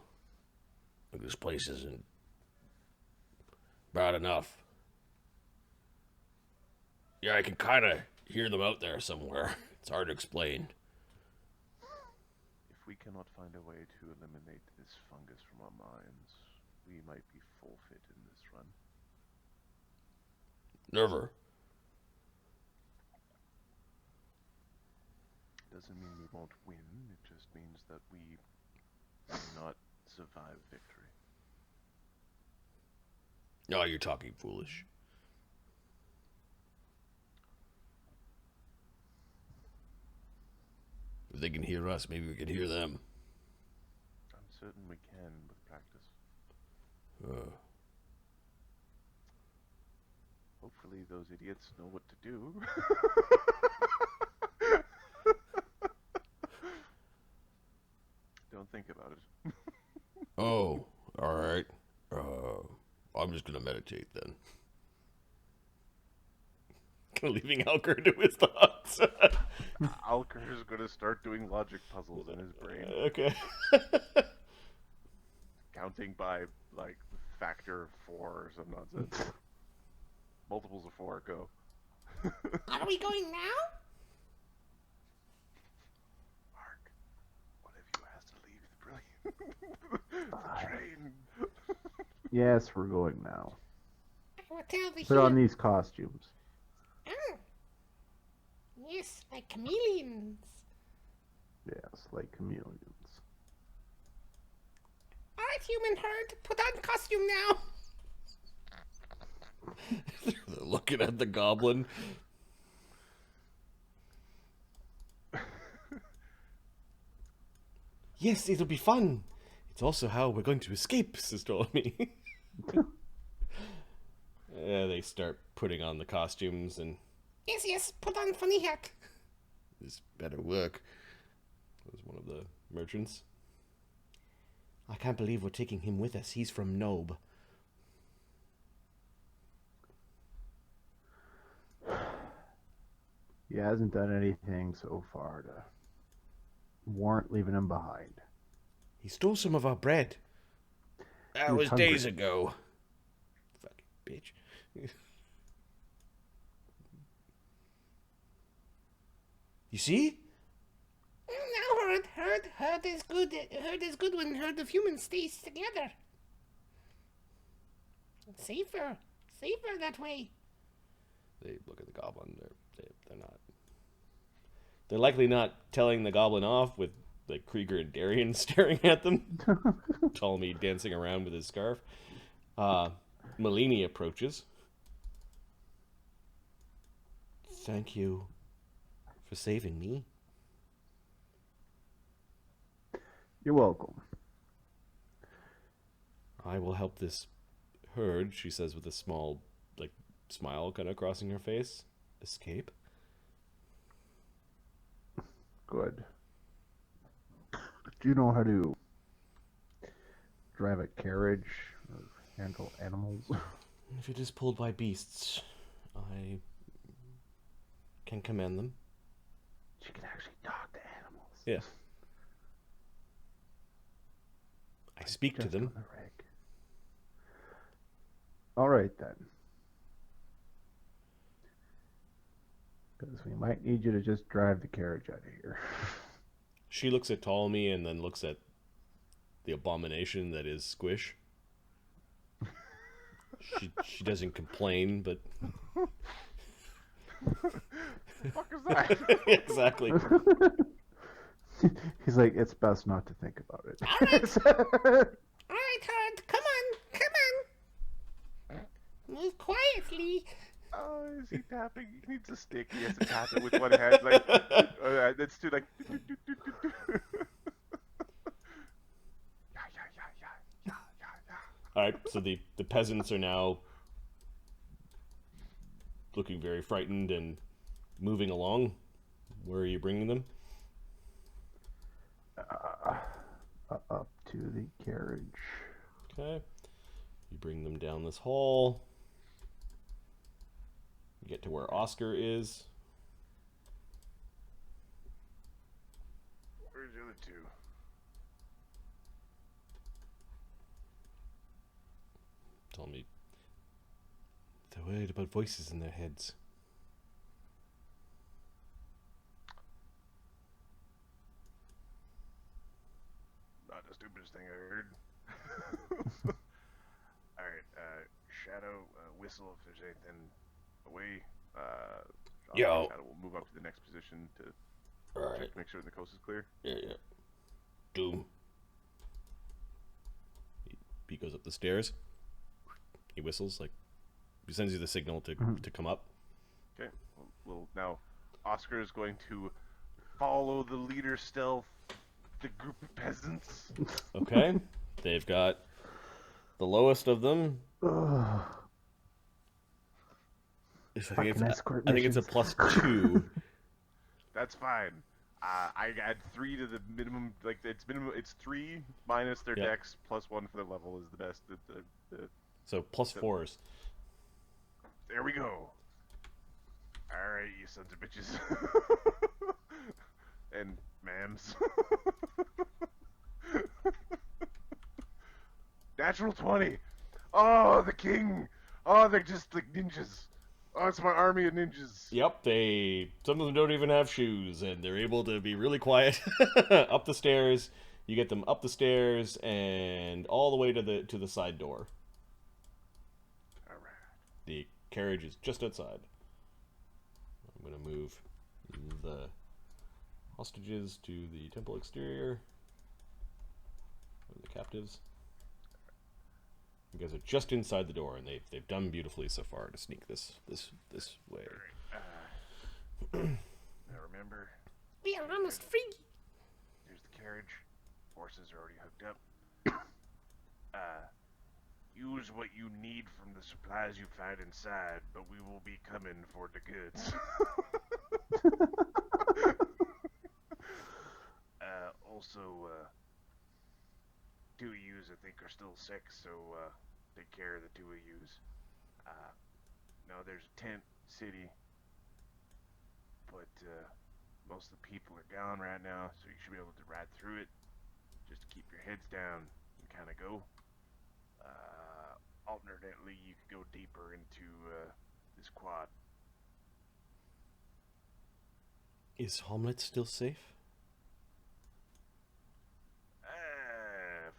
Look, this place isn't bad enough. Yeah, I can kind of hear them out there somewhere. It's hard to explain. If we cannot find a way to eliminate this fungus from our minds, we might be forfeit in this run. Never. Doesn't mean we won't win, it just means that we will not survive victory. No, you're talking foolish. If they can hear us, maybe we can hear them. I'm certain we can with practice. Hopefully those idiots know what to do. Don't think about it. Oh, all right. I'm just gonna meditate then. Leaving Alkur to his thoughts. Alkur is going to start doing logic puzzles in his brain. Okay. Counting by, like, factor of 4 or some nonsense. Multiples of 4, go. Are we going now? Mark, what if you asked to leave the train? Yes, we're going now. I will tell the Put on healer. these costumes. Ah. Yes, like chameleons. Yes, like chameleons. All right, human herd, put on costume now. They're looking at the goblin. Yes, it'll be fun. It's also how we're going to escape, says Ptolemy. Yeah, they start putting on the costumes, and Yes, yes, put on funny hat. this better work. That was one of the merchants. I can't believe we're taking him with us. He's from Nob. He hasn't done anything so far to warrant leaving him behind. He stole some of our bread. That He was was days hungry. ago. Fucking bitch. You see? Now herd is good. Herd is good when herd of humans stays together. Safer that way. They look at the goblin. They're not. They're likely not telling the goblin off with like Kreiger and Darian staring at them. Ptolemy dancing around with his scarf. Malini approaches. Thank you for saving me. You're welcome. I will help this herd, she says with a small, like, smile kind of crossing her face. Escape. Good. Do you know how to drive a carriage or handle animals? If it is pulled by beasts, I can command them. She can actually talk to animals. Yeah. I speak to Just them. on the rig. All right then. Because we might need you to just drive the carriage out of here. She looks at Ptolemy and then looks at the abomination that is Squish. She doesn't complain, but The fuck is that? exactly. He's like, it's best not to think about it. All right, Hard, come on. Move quietly. Oh, is he tapping? He needs a stick. He has to tap it with one hand. Like, that's too like. Yeah. All right, so the peasants are now looking very frightened and moving along. Where are you bringing them? Up to the carriage. Okay. You bring them down this hall. You get to where Oscar is. Where's the other two? Tell me. They're worried about voices in their heads. Not the stupidest thing I heard. Alright, Shadow, whistle if there's anything away. Yo. Shadow will move up to the next position to Alright. check to make sure the coast is clear. Yeah. Doom. He goes up the stairs. He whistles, like, he sends you the signal to come up. Okay, well, now Oscar is going to follow the leader stealth, the group of peasants. Okay. They've got the lowest of them. Ugh. I Fucking escort think it's a missions. +2. That's fine. I add 3 to the minimum. Like it's minimum. It's 3 minus their Yep. dex plus 1 for their level is the best. So +4s. There we go. All right, you sons of bitches. And ma'ams. Natural 20. Oh, the king. Oh, they're just like ninjas. Oh, it's my army of ninjas. Yep, some of them don't even have shoes, and they're able to be really quiet up the stairs. You get them up the stairs and all the way to the side door. All right. The carriage is just outside. I'm gonna move the hostages to the temple exterior. Or the captives. You guys are just inside the door, and they've done beautifully so far to sneak this way. All right. Now remember, We are almost free. here's the carriage. Horses are already hooked up. Use what you need from the supplies you find inside, but we will be coming for the goods. Also, 2 of yous I think are still sick, so take care of the 2 of yous. Now there's a tent city, but most of the people are gone right now, so you should be able to ride through it. Just keep your heads down and kind of go. Alternately, you could go deeper into this quad. Is Hamlet still safe?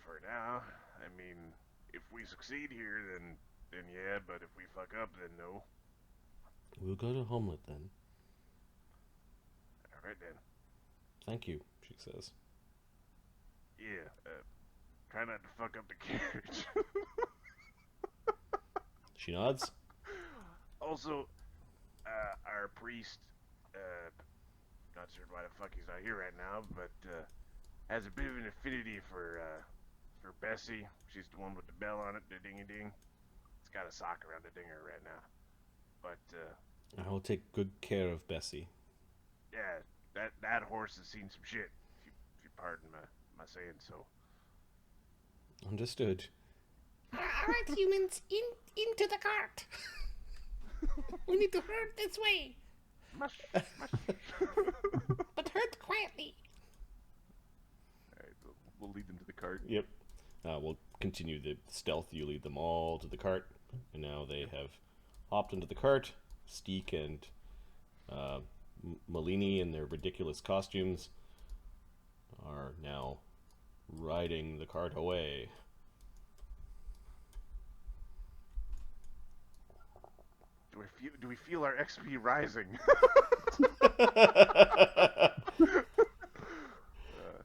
For now, I mean, if we succeed here, then yeah, but if we fuck up, then no. We'll go to Hamlet then. Alright then. Thank you, she says. Yeah, try not to fuck up the carriage. She nods. Also, our priest, not sure why the fuck he's not here right now, but has a bit of an affinity for Bessie. She's the one with the bell on it, the dingy-ding. It's got a sock around the dinger right now. But, I will take good care of Bessie. yeah, that horse has seen some shit, if you pardon my saying so. Understood. All right, humans, into the cart. We need to herd this way, Mush, mush. but herd quietly. Alright, we'll lead them to the cart. Yep. We'll continue the stealth. You lead them all to the cart, and now they have hopped into the cart. Steek and Malini in their ridiculous costumes are now riding the cart away. Do we feel our XP rising?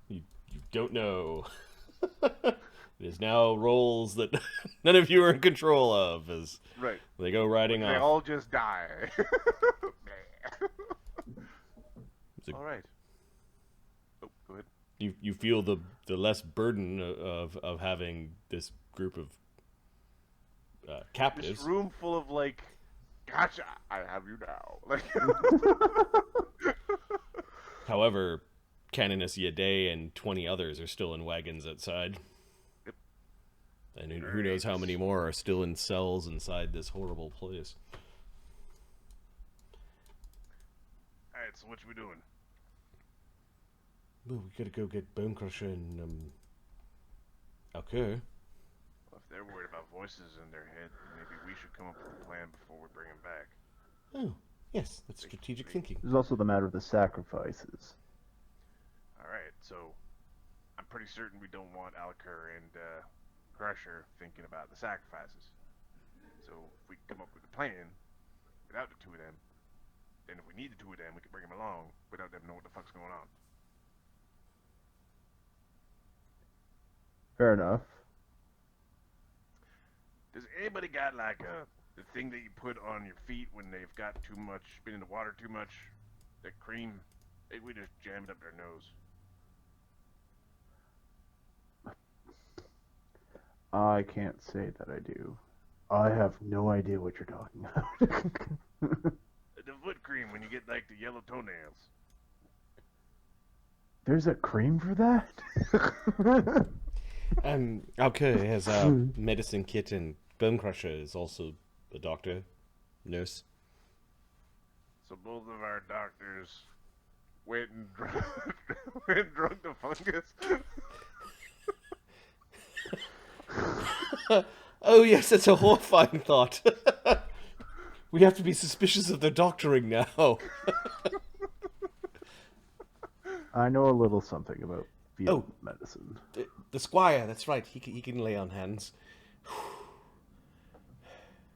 You don't know. It is now rolls that none of you are in control of as Right. they go riding They off. all just die. It's a- All right. Oh, go ahead. you feel the less burden of having this group of captives. This room full of like, gotcha, I have you now. Like, However, Canonus Yade and 20 others are still in wagons outside. Yep. And who knows how many more are still in cells inside this horrible place. all right. So what you we doing? Well, we gotta go get Bone Crusher and Alkur. Well, if they're worried about voices in their head, maybe we should come up with a plan before we bring them back. Oh, yes, that's strategic thinking. There's also the matter of the sacrifices. All right. So I'm pretty certain we don't want Alkur and Crusher thinking about the sacrifices. So if we come up with a plan without the two of them, then if we need the two of them, we can bring them along without them knowing what the fuck's going on. Fair enough. Does anybody got like the thing that you put on your feet when they've got too much, been in the water too much? That cream? Maybe we just jam it up their nose. I can't say that I do. I have no idea what you're talking about. The foot cream when you get like the yellow toenails. There's a cream for that? Alkur has a medicine kit, and Bone Crusher is also a doctor, nurse. So both of our doctors went and drunk the fungus. Oh yes, that's a horrifying thought. We have to be suspicious of their doctoring now. I know a little something about field medicine. The squire, that's right. He can lay on hands.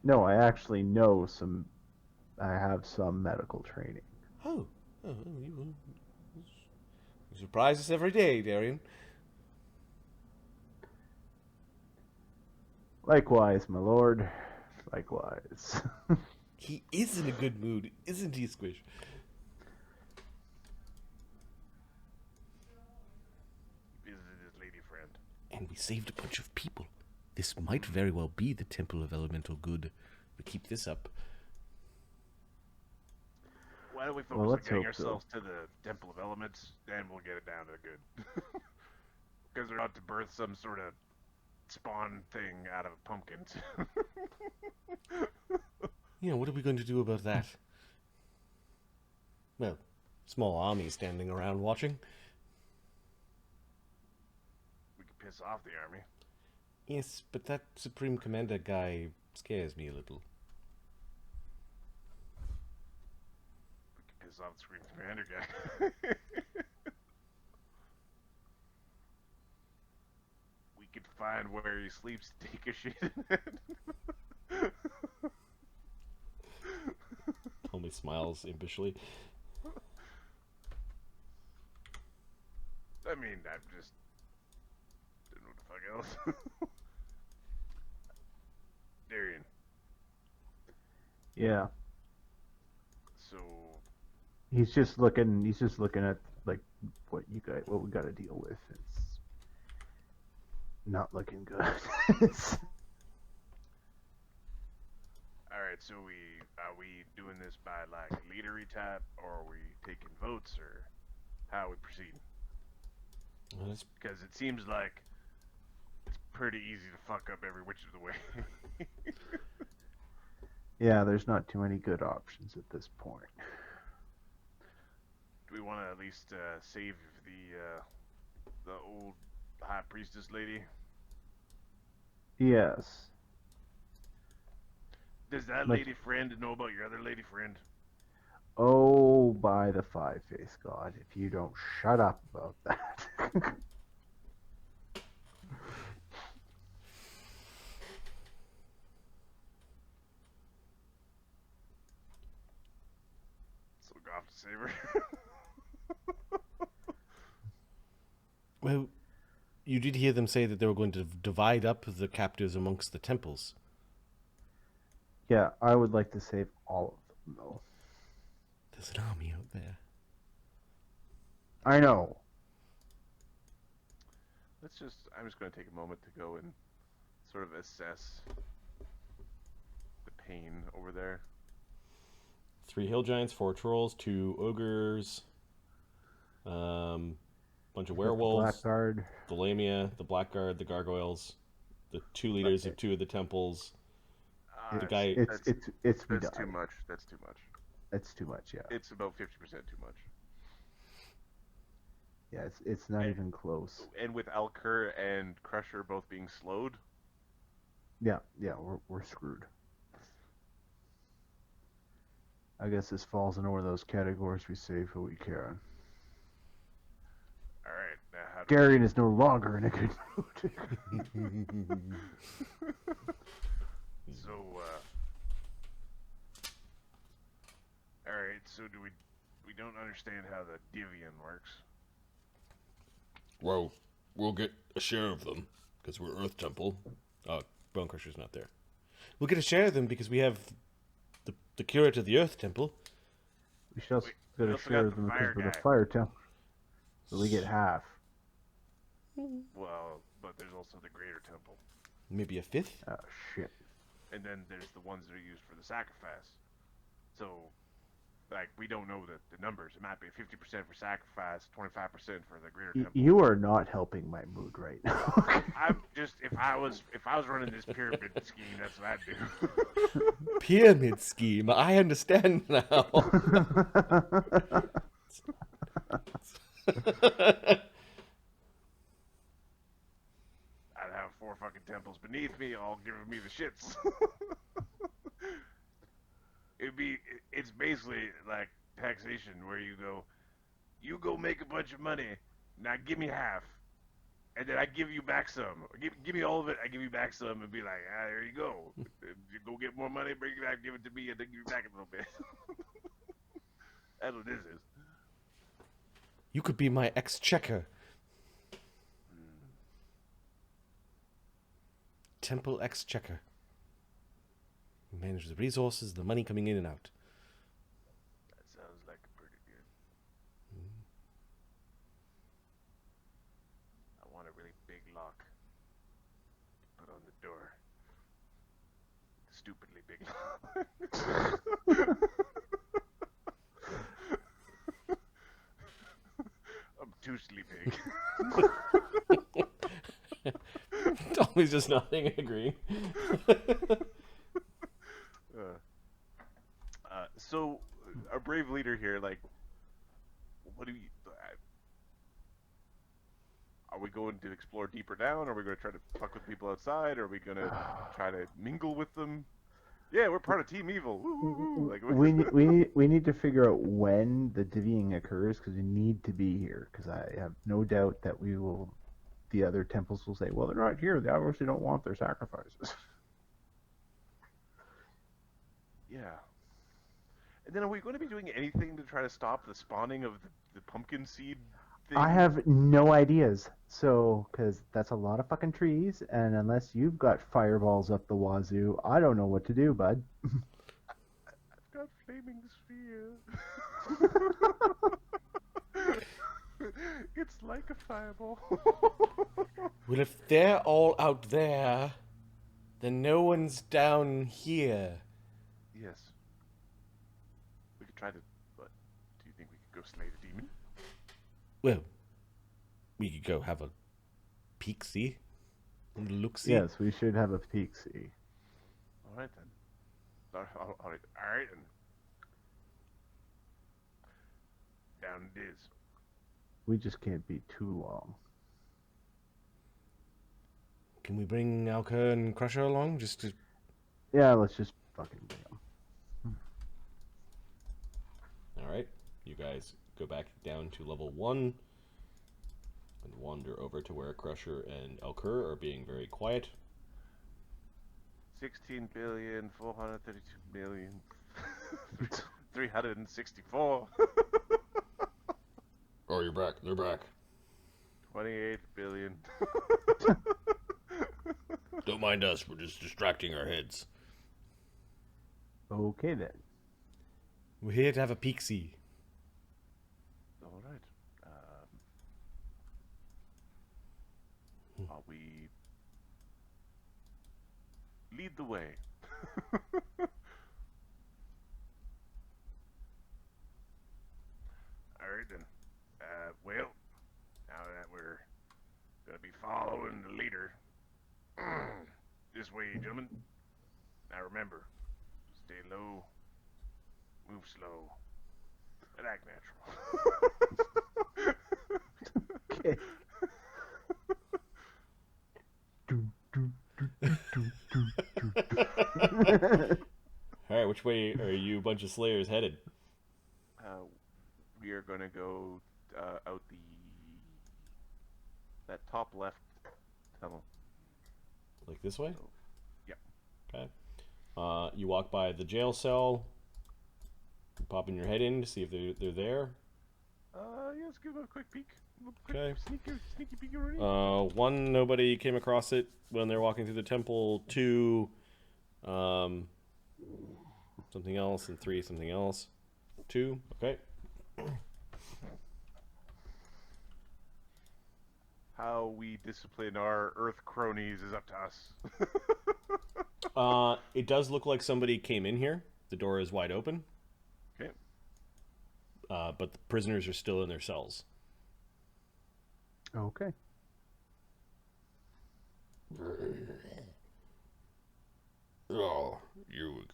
No, I actually know some. I have some medical training. You surprise us every day, Darian. Likewise, my lord. Likewise. He is in a good mood, isn't he, Squish? Visited his lady friend. And we saved a bunch of people. This might very well be the Temple of Elemental Good. We keep this up. Why don't we focus Well, on let's getting hope so. ourselves to the Temple of Elements, then we'll get it down to the good. Because they're about to birth some sort of spawn thing out of pumpkins. Yeah, what are we going to do about that? Well, small army standing around watching. We could piss off the army. Yes, but that Supreme Commander guy scares me a little. We could piss off the Supreme Commander guy. We could find where he sleeps to take a shit in it. Tommy smiles impishly. I mean, I'm just... don't know what the fuck else. Darian, Yeah. so... He's just looking at like what we got to deal with. It's not looking good. Alright, so are we doing this by like leadery type, or are we taking votes, or how are we proceeding? Well, it's Because it seems like it's pretty easy to fuck up every which of the way. Yeah, there's not too many good options at this point. Do we want to at least save the old high priestess lady? Yes. Does that Like- lady friend know about your other lady friend? Oh, by the five-faced god, if you don't shut up about that. So we go off to save her. Well, you did hear them say that they were going to divide up the captives amongst the temples. Yeah, I would like to save all of them, though. There's an army out there. I know. I'm just going to take a moment to go and sort of assess the pain over there. 3 hill giants, 4 trolls, 2 ogres, bunch of werewolves, Blackguard. the lamia, the blackguard, the gargoyles, the 2 leaders of 2 of the temples. The guy- It's That's Vidar. too much. That's too much. It's too much, yeah. It's about 50% too much. Yeah, it's not even close. And with Alkur and Crusher both being slowed, Yeah, we're screwed. I guess this falls into one of those categories we save who we can. all right. Now how do Darian is no longer in a good mood. So, all right. So we don't understand how the Divian works. Well, we'll get a share of them, because we're Earth Temple. Oh, Bone Crusher's not there. We'll get a share of them because we have the curate of the Earth Temple. We should also Wait, get we a also share got of the them fire because we're the guy. fire temple. So we get half. Well, but there's also the Greater Temple, Maybe a 5th? Oh, shit. and then there's the ones that are used for the sacrifice. So, like, we don't know the numbers. It might be 50% for sacrifice, 25% for the Greater Temple. You are not helping my mood right now. I'm just if I was running this pyramid scheme, that's what I'd do. Pyramid scheme. I understand now. I'd have 4 fucking temples beneath me, all giving me the shits. It's basically like taxation, where you go make a bunch of money, now give me half, and then I give you back some. Give me all of it, I give you back some, and be like, there you go. You go get more money, bring it back, give it to me, and then give it back a little bit. That's what this is. You could be my exchequer. Temple exchequer. Manage the resources, the money coming in and out. That sounds like pretty good. I want a really big lock to put on the door. Stupidly big lock. Obtusely big. Tommy's just nodding and agreeing. So, our brave leader here, like, what do you... Are we going to explore deeper down? Are we going to try to fuck with people outside? Are we going to try to mingle with them? Yeah, we're part of Team Evil. Woo, woo, woo. Like, we need to figure out when the divvying occurs because we need to be here. Because I have no doubt that we will. The other temples will say, "Well, they're not here. They obviously don't want their sacrifices." Yeah. And then are we going to be doing anything to try to stop the spawning of the pumpkin seed thing? I have no ideas. So, because that's a lot of fucking trees, and unless you've got fireballs up the wazoo, I don't know what to do, bud. I've got flaming sphere. It's like a fireball. Well, if they're all out there, then no one's down here. Yes. We could try to... What? Do you think we could go slay the demon? Well, we could go have a peek, see? Look-see. Yes, we should have a peek see. All right then. All right then. Down it is. We just can't be too long. Can we bring Alkur and Crusher along? Just to... Yeah, let's just fucking bring them. Alright. You guys go back down to level 1 and wander over to where Crusher and Alkur are being very quiet. 16,432,364. Oh, you're back. They're back. 28 billion. Don't mind us. We're just distracting our heads. Okay then. We're here to have a peek-see. All right. Are we lead the way? All right then. Well, now that we're gonna be following the leader, this way, gentlemen. Now remember, stay low, move slow, and act natural. Okay. Alright, which way are you bunch of slayers headed? We are gonna go out that top left tunnel. Like this way? So, yeah. Okay. You walk by the jail cell, popping your head in to see if they're there. Yeah, let's give it a quick peek. Okay. Sneaky peek already. 1, nobody came across it when they're walking through the temple. 2, something else, and 3, something else. 2, okay. How we discipline our Earth cronies is up to us. It does look like somebody came in here. The door is wide open. Okay. But the prisoners are still in their cells. Okay. Oh, you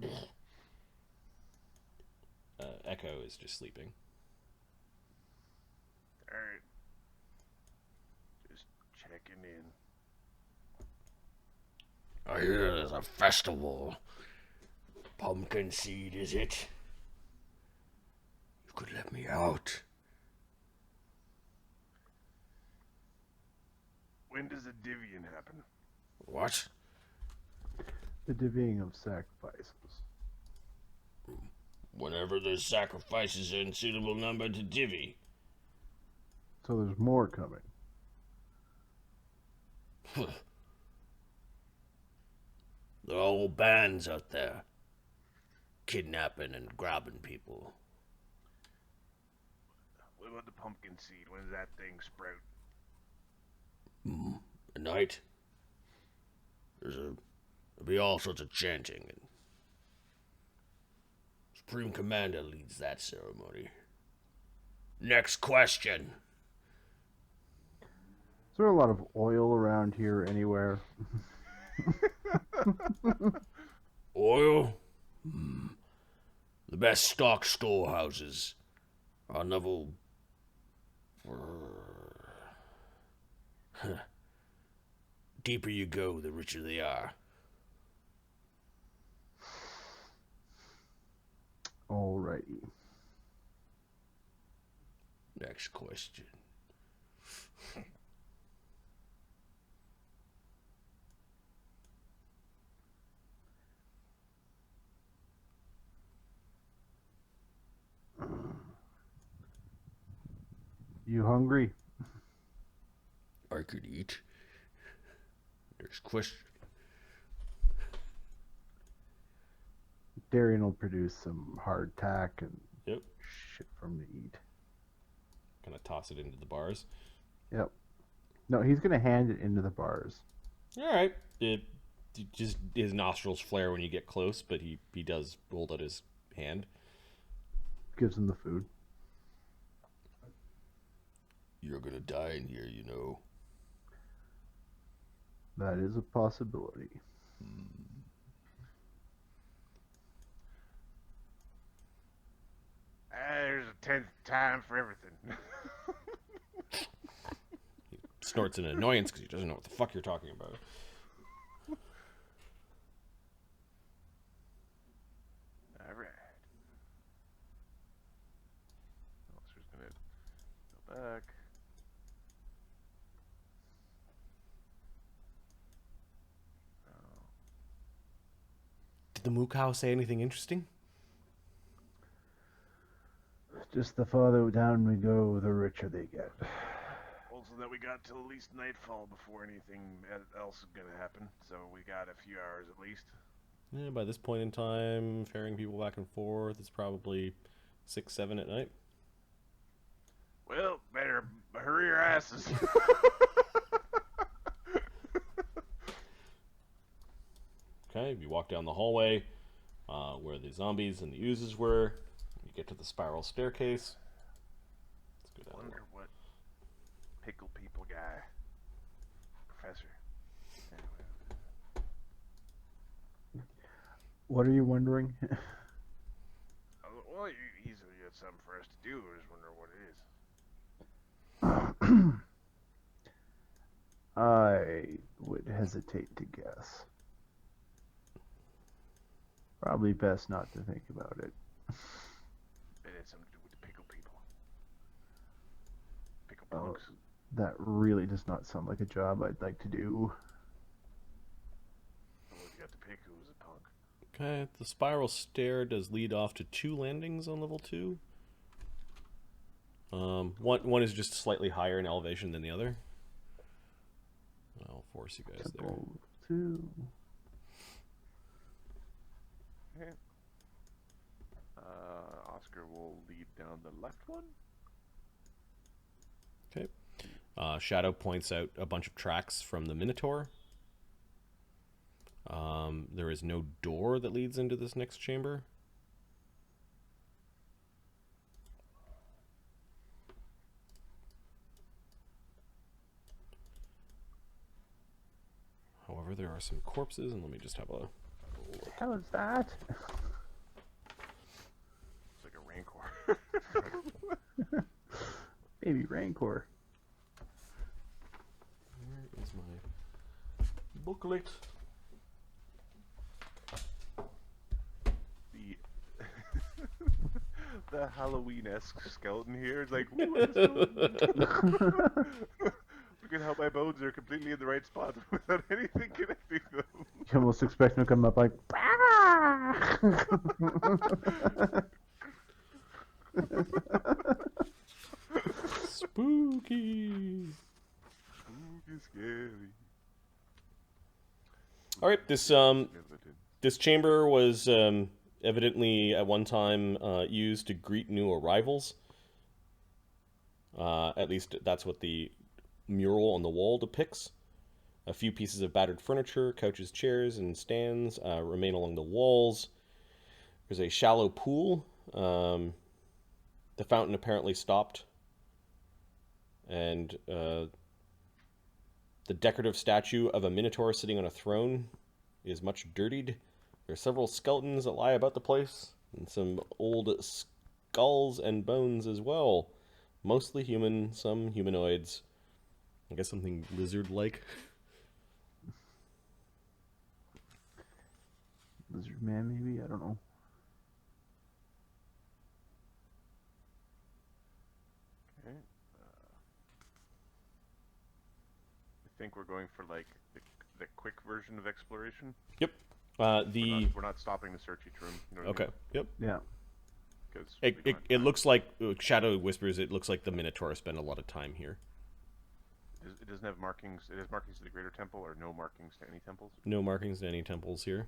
again. Echo is just sleeping. Alright. Just checking in. I hear there's a festival. Pumpkin seed, is it? You could let me out. When does the Divian happen? What? The divvying of sacrifices. Whenever there's sacrifices in suitable number to divvy. So there's more coming. There are whole bands out there. Kidnapping and grabbing people. What about the pumpkin seed? When does that thing sprout? At night, there'll be all sorts of chanting, and Supreme Commander leads that ceremony. Next question. Is there a lot of oil around here anywhere? Oil? The best stock storehouses are level... Deeper you go, the richer they are. Alrighty. Next question. You hungry? I could eat. Next question. Darian will produce some hardtack and Yep. shit for him to eat. Kind of toss it into the bars. Yep. No, he's gonna hand it into the bars. All right. It just his nostrils flare when you get close, but he does hold out his hand. Gives him the food. You're gonna die in here, you know. That is a possibility. There's a 10th time for everything. Snorts an annoyance because he doesn't know what the fuck you're talking about. Alright. Officer's gonna go back. Did the moo cow say anything interesting? Just the farther down we go, the richer they get. Also that we got till at least nightfall before anything else is gonna happen. So we got a few hours at least. Yeah, by this point in time, ferrying people back and forth, it's probably 6, 7 at night. Well, better hurry your asses. Okay, you walk down the hallway where the zombies and the oozes were. You get to the spiral staircase. Let's go down. Wonder what pickle people guy, professor. Anyway. What are you wondering? Well, he's got something for us to do. I just wonder what it is. I would hesitate to guess. Probably best not to think about it. It had something to do with the pickle people. Pickle Oh, punks. that really does not sound like a job I'd like to do. Well, if you got to pick who was a punk. Okay, the spiral stair does lead off to 2 landings on level 2. One is just slightly higher in elevation than the other. I'll force you guys there. Temple 2. Okay. Oscar will lead down the left one. Okay. Shadow points out a bunch of tracks from the Minotaur. There is no door that leads into this next chamber. However, there are some corpses, and let me just have a What the hell is that? It's like a rancor. Baby Rancor. Where is my booklet? The Halloween-esque skeleton here is like, ooh, I'm so- look at how my bones are completely in the right spot without anything connecting them. You almost expect him to come up like, "Ah!" Spooky. Spooky, scary. All right, this chamber was evidently at one time used to greet new arrivals. At least that's what the mural on the wall depicts. A few pieces of battered furniture, couches, chairs, and stands remain along the walls. There's a shallow pool. The fountain apparently stopped. And the decorative statue of a minotaur sitting on a throne is much dirtied. There are several skeletons that lie about the place, and some old skulls and bones as well. Mostly human, some humanoids. I guess something lizard-like. Lizard man, maybe? I don't know. Okay. I think we're going for like the quick version of exploration. Yep. We're not stopping to search each room. You know what I Okay. Yep. Yeah. Because It looks like Shadow whispers. It looks like the Minotaur spent a lot of time here. it doesn't have markings. It has markings to the Greater Temple, or no markings to any temples. No markings to any temples here.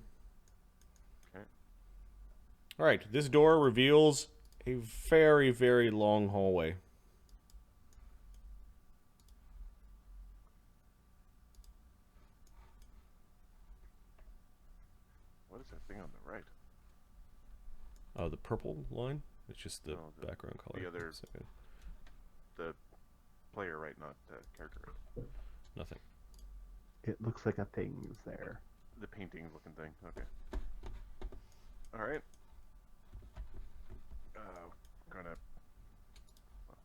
Okay. All right. This door reveals a very, very long hallway. What is that thing on the right? Oh, the purple line? It's just the No, background color. the other- Second. The player, right? Not the character. Right? Nothing. It looks like a thing's there. The painting looking thing. Okay. All right. Gonna. Well,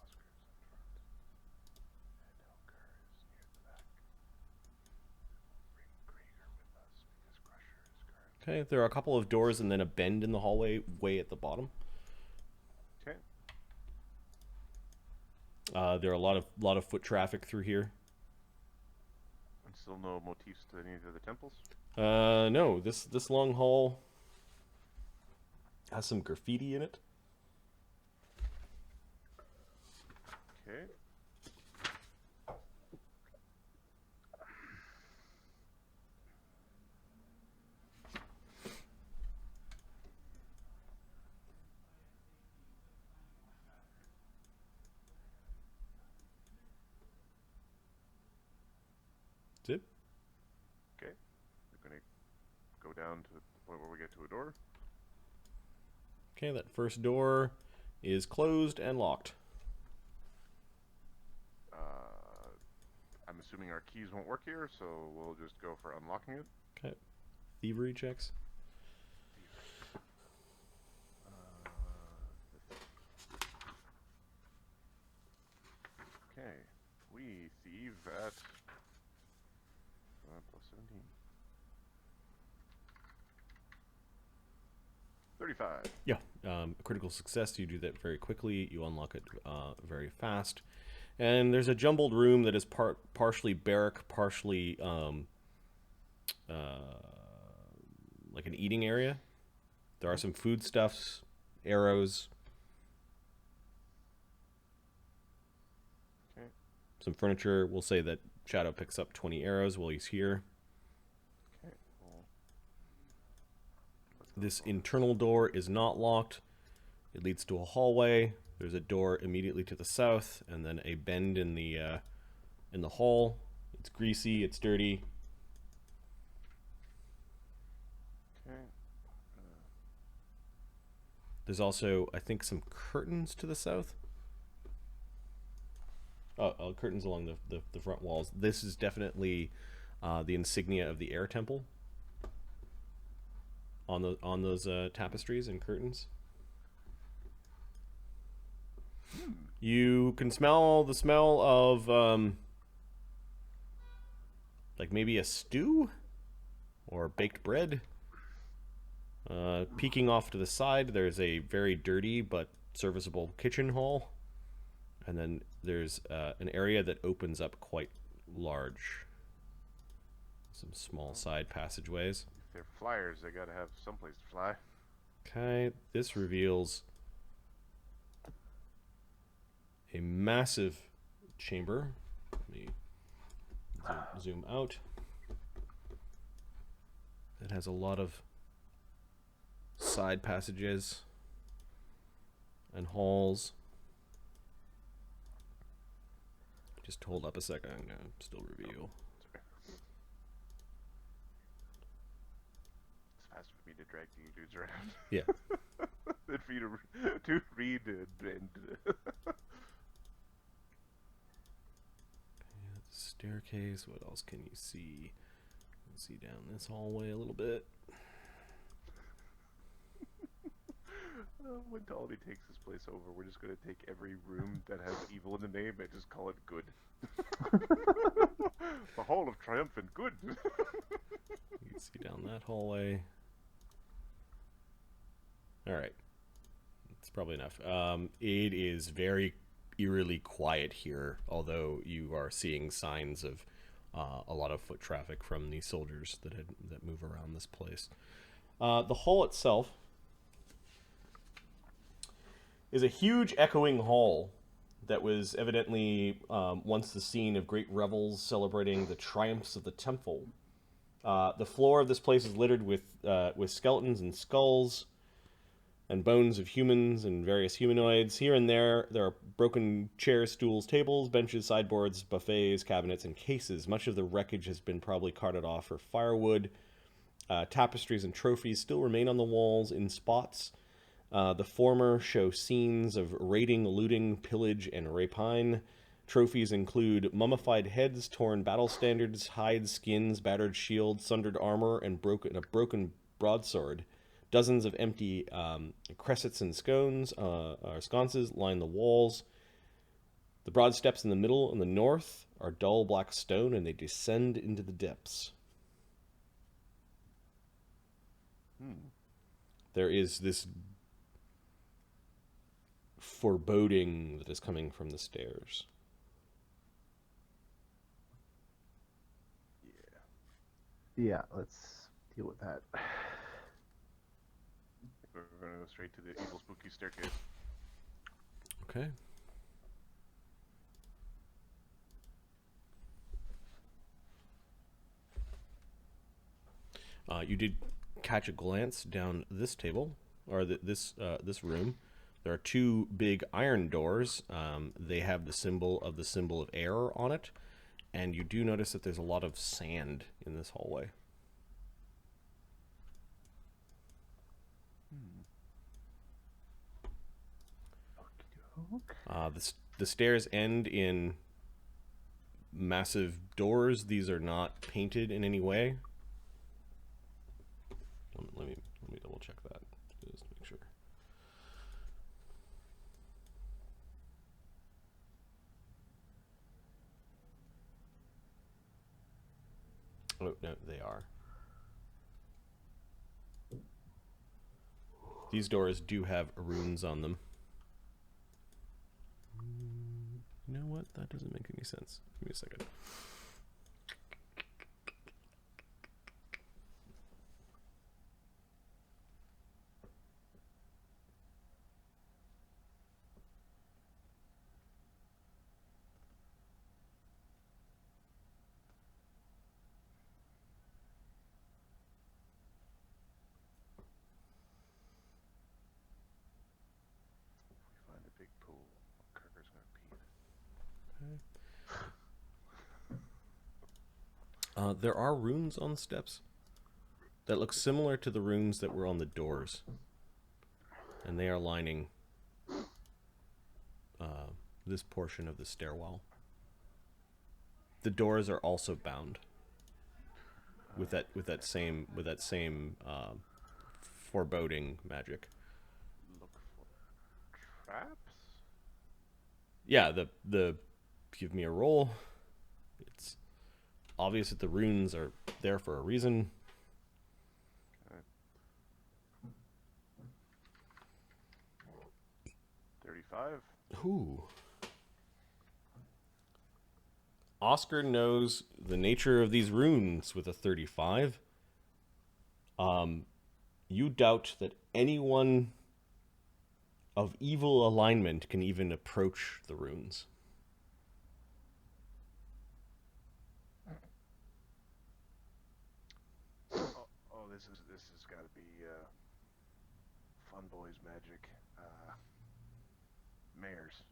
Oscar's in front, and Alkur is near the back. We'll bring Kreiger with us because Crusher is currently. Okay, there are a couple of doors and then a bend in the hallway way at the bottom. Okay. There are a lot of foot traffic through here. And still no motifs to any of the temples. No, this long hall has some graffiti in it. Okay. That's it. Okay. We're gonna go down to the point where we get to a door. Okay, that first door is closed and locked. I'm assuming our keys won't work here, so we'll just go for unlocking it. Okay. Thievery checks. Okay. We thieve at plus 17. 35. Yeah, critical success. You do that very quickly. You unlock it very fast. And there's a jumbled room that is partially barrack, partially like an eating area. There are some foodstuffs, arrows, Okay. some furniture. We'll say that Shadow picks up 20 arrows while he's here. Okay. Well, This internal door is not locked. It leads to a hallway. There's a door immediately to the south, and then a bend in the hall. It's greasy. It's dirty. okay. There's also, I think, some curtains to the south. Oh, curtains along the front walls. This is definitely the insignia of the air temple on those tapestries and curtains. You can smell the smell of like maybe a stew or baked bread. Peeking off to the side, there's a very dirty but serviceable kitchen hall. And then there's an area that opens up quite large. Some small side passageways. If they're flyers, they gotta have someplace to fly. Okay, this reveals a massive chamber. Let me zoom out. It has a lot of side passages and halls. Just hold up a second. I'm gonna still reveal. It's faster for me to drag you dudes around Yeah. than for you to read and Staircase. What else can you see? You can see down this hallway a little bit. When Ptolemy takes this place over, we're just gonna take every room that has evil in the name and just call it good. The Hall of Triumphant Good. You can see down that hallway. All right, that's probably enough. It is very eerily quiet here, although you are seeing signs of a lot of foot traffic from the soldiers that move around this place. The hall itself is a huge echoing hall that was evidently once the scene of great revels celebrating the triumphs of the temple. The floor of this place is littered with skeletons and skulls and bones of humans and various humanoids. Here and there are broken chairs, stools, tables, benches, sideboards, buffets, cabinets, and cases. Much of the wreckage has been probably carted off for firewood. Tapestries and trophies still remain on the walls in spots. The former show scenes of raiding, looting, pillage, and rapine. Trophies include mummified heads, torn battle standards, hides, skins, battered shields, sundered armor, and a broken broadsword. Dozens of empty cressets and sconces line the walls. The broad steps in the middle and the north are dull black stone, and they descend into the depths. There is this foreboding that is coming from the stairs. Yeah, let's deal with that. We're gonna go straight to the evil spooky staircase. Okay. You did catch a glance down this table, or this room. There are two big iron doors. They have the symbol of air on it, and you do notice that there's a lot of sand in this hallway. The stairs end in massive doors. These are not painted in any way. Let me double check that just to make sure. Oh no, they are. These doors do have runes on them. You know what? That doesn't make any sense. Give me a second. Find a big pool. Kreiger's gonna pee. There are runes on the steps that look similar to the runes that were on the doors, and they are lining this portion of the stairwell. The doors are also bound with that same foreboding magic. Look for traps? Yeah, the give me a roll. It's obvious that the runes are there for a reason. Okay. 35. Ooh. Oscar knows the nature of these runes with a 35. You doubt that anyone of evil alignment can even approach the runes. Oh, this has got to be Fun Boys magic. Mayors.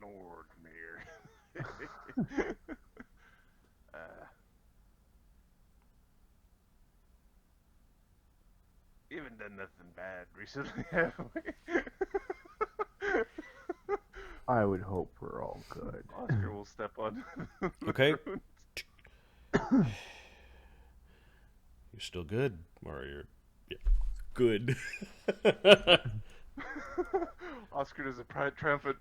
Lord Mayor. We haven't done nothing bad recently, have we? I would hope we're all good. Oscar will step on. Okay. You're still good, or you're good. Oscar does a triumphant.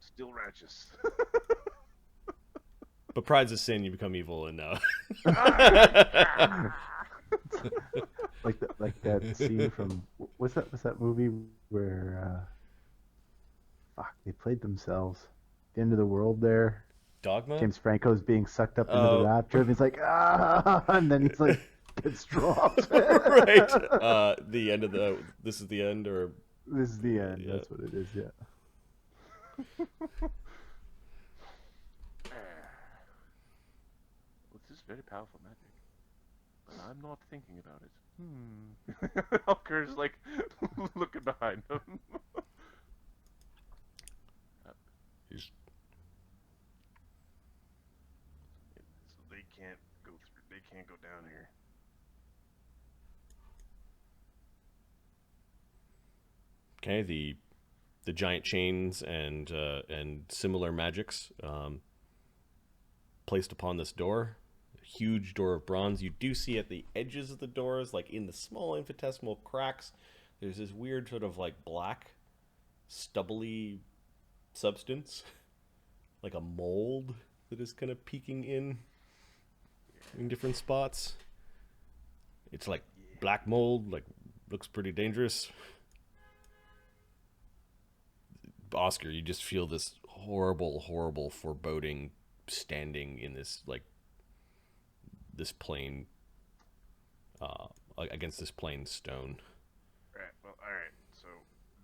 Still righteous. But pride's a sin, you become evil, and like that scene from what's that movie where they played themselves, the end of the world there. Dogma? James Franco's being sucked up into the rapture, and he's like, and then he's like, gets dropped. Right. The end of this is the end, or this is the end. Yeah. That's what it is. Yeah. Well, this is very powerful magic, but I'm not thinking about it. Alkur's like looking behind him. he's So they can't go through. They can't go down here. okay. The the giant chains and similar magics placed upon this door. A huge door of bronze. You do see at the edges of the doors, like in the small infinitesimal cracks, there's this weird sort of like black, stubbly substance, like a mold that is kind of peeking in different spots. It's like black mold, like looks pretty dangerous. Oscar, you just feel this horrible, horrible foreboding standing in this like this plain against this plain stone. Right. Well, all right. So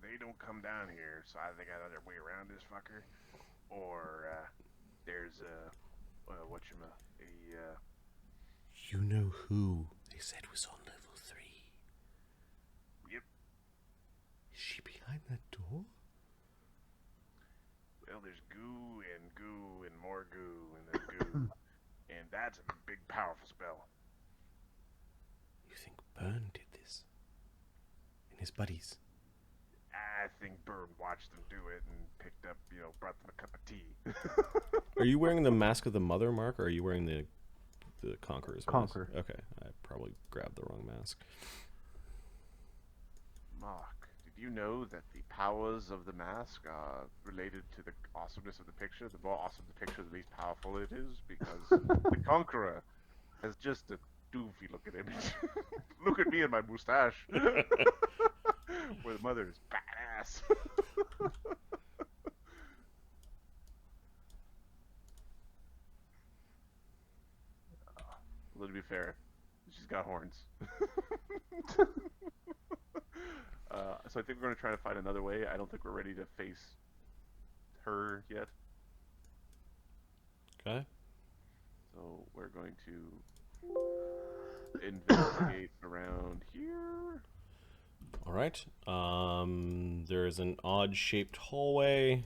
they don't come down here, so either they got other way around this fucker, or there's You know who they said was on level 3? Yep. Is she behind that door? Well, there's goo and more goo and there's goo, and that's a big, powerful spell. You think Byrne did this? And his buddies? I think Byrne watched them do it and picked up, brought them a cup of tea. Are you wearing the Mask of the Mother, Mark, or are you wearing the Conqueror's mask? Conqueror. Okay, I probably grabbed the wrong mask. Mark, did you know that the powers of the mask are related to the awesomeness of the picture? The more awesome the picture, the least powerful it is, because the Conqueror has just a doofy looking image. Look at me and my mustache. Where the mother is badass. Well, to be fair, she's got horns. So I think we're going to try to find another way. I don't think we're ready to face her yet. Okay. So we're going to investigate around here. All right. There is an odd-shaped hallway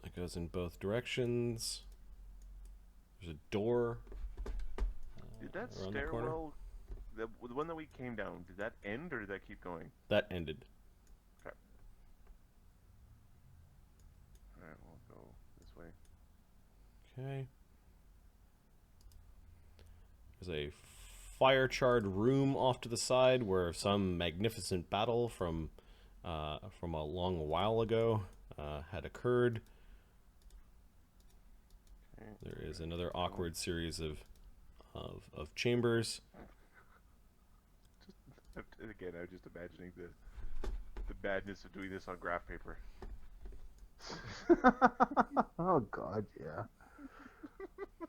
that goes in both directions. There's a door. Did that around the corner. stairwell, the one that we came down, did that end or did that keep going? That ended. Okay. Alright, we'll go this way. Okay. There's a fire-charred room off to the side where some magnificent battle from a long while ago had occurred. Okay. There is another awkward series of chambers. Again, I was just imagining the badness of doing this on graph paper. Oh God, yeah.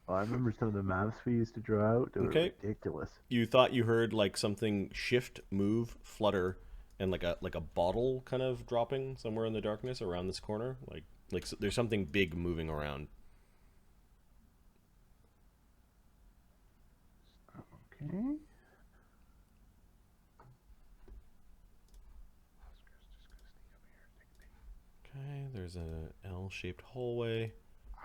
Oh, I remember some of the maps we used to draw out. They were Okay. ridiculous. You thought you heard like something shift, move, flutter, and like a bottle kind of dropping somewhere in the darkness around this corner. Like there's something big moving around. Okay. Okay, there's a L-shaped hallway.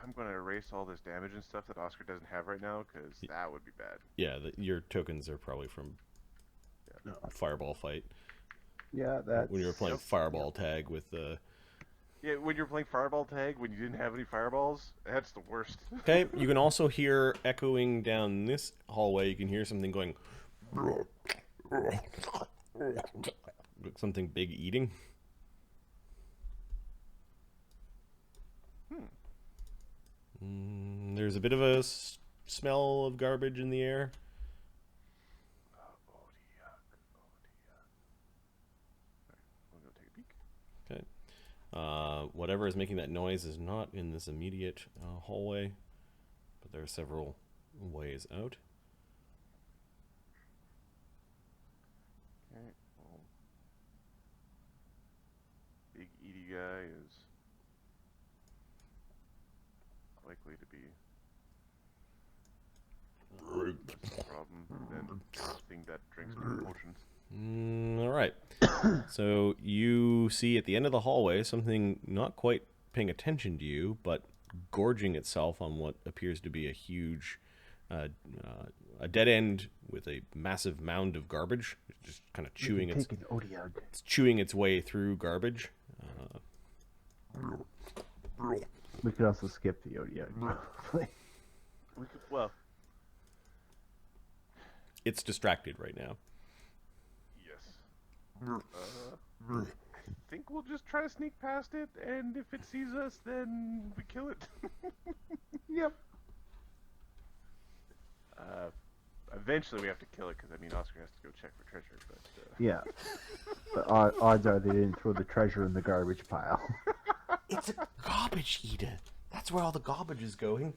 I'm going to erase all this damage and stuff that Oscar doesn't have right now, because that would be bad. Yeah, your tokens are probably from No. Fireball fight. Yeah, that's When you were playing Fireball tag with the... Yeah, when you're playing Fireball tag, when you didn't have any fireballs, that's the worst. Okay, you can also hear echoing down this hallway, you can hear something going... something big eating. There's a bit of a smell of garbage in the air. Oh, yuck. Oh, yuck. Alright, we'll go take a peek. Okay. Whatever is making that noise is not in this immediate hallway, but there are several ways out. Okay, well, big eaty guy is likely to be less a problem than anything that drinks my potions. All right. So you see at the end of the hallway something not quite paying attention to you, but gorging itself on what appears to be a huge a dead end with a massive mound of garbage, just kind of chewing its Take an Odiug. it's chewing its way through garbage. We could also skip the Odiug. probably. We could, well, It's distracted right now. yes. I think we'll just try to sneak past it, and if it sees us, then we kill it. Yep. Eventually we have to kill it, because, I mean, Oscar has to go check for treasure, but... Yeah. But odds are they didn't throw the treasure in the garbage pile. It's a garbage eater. That's where all the garbage is going.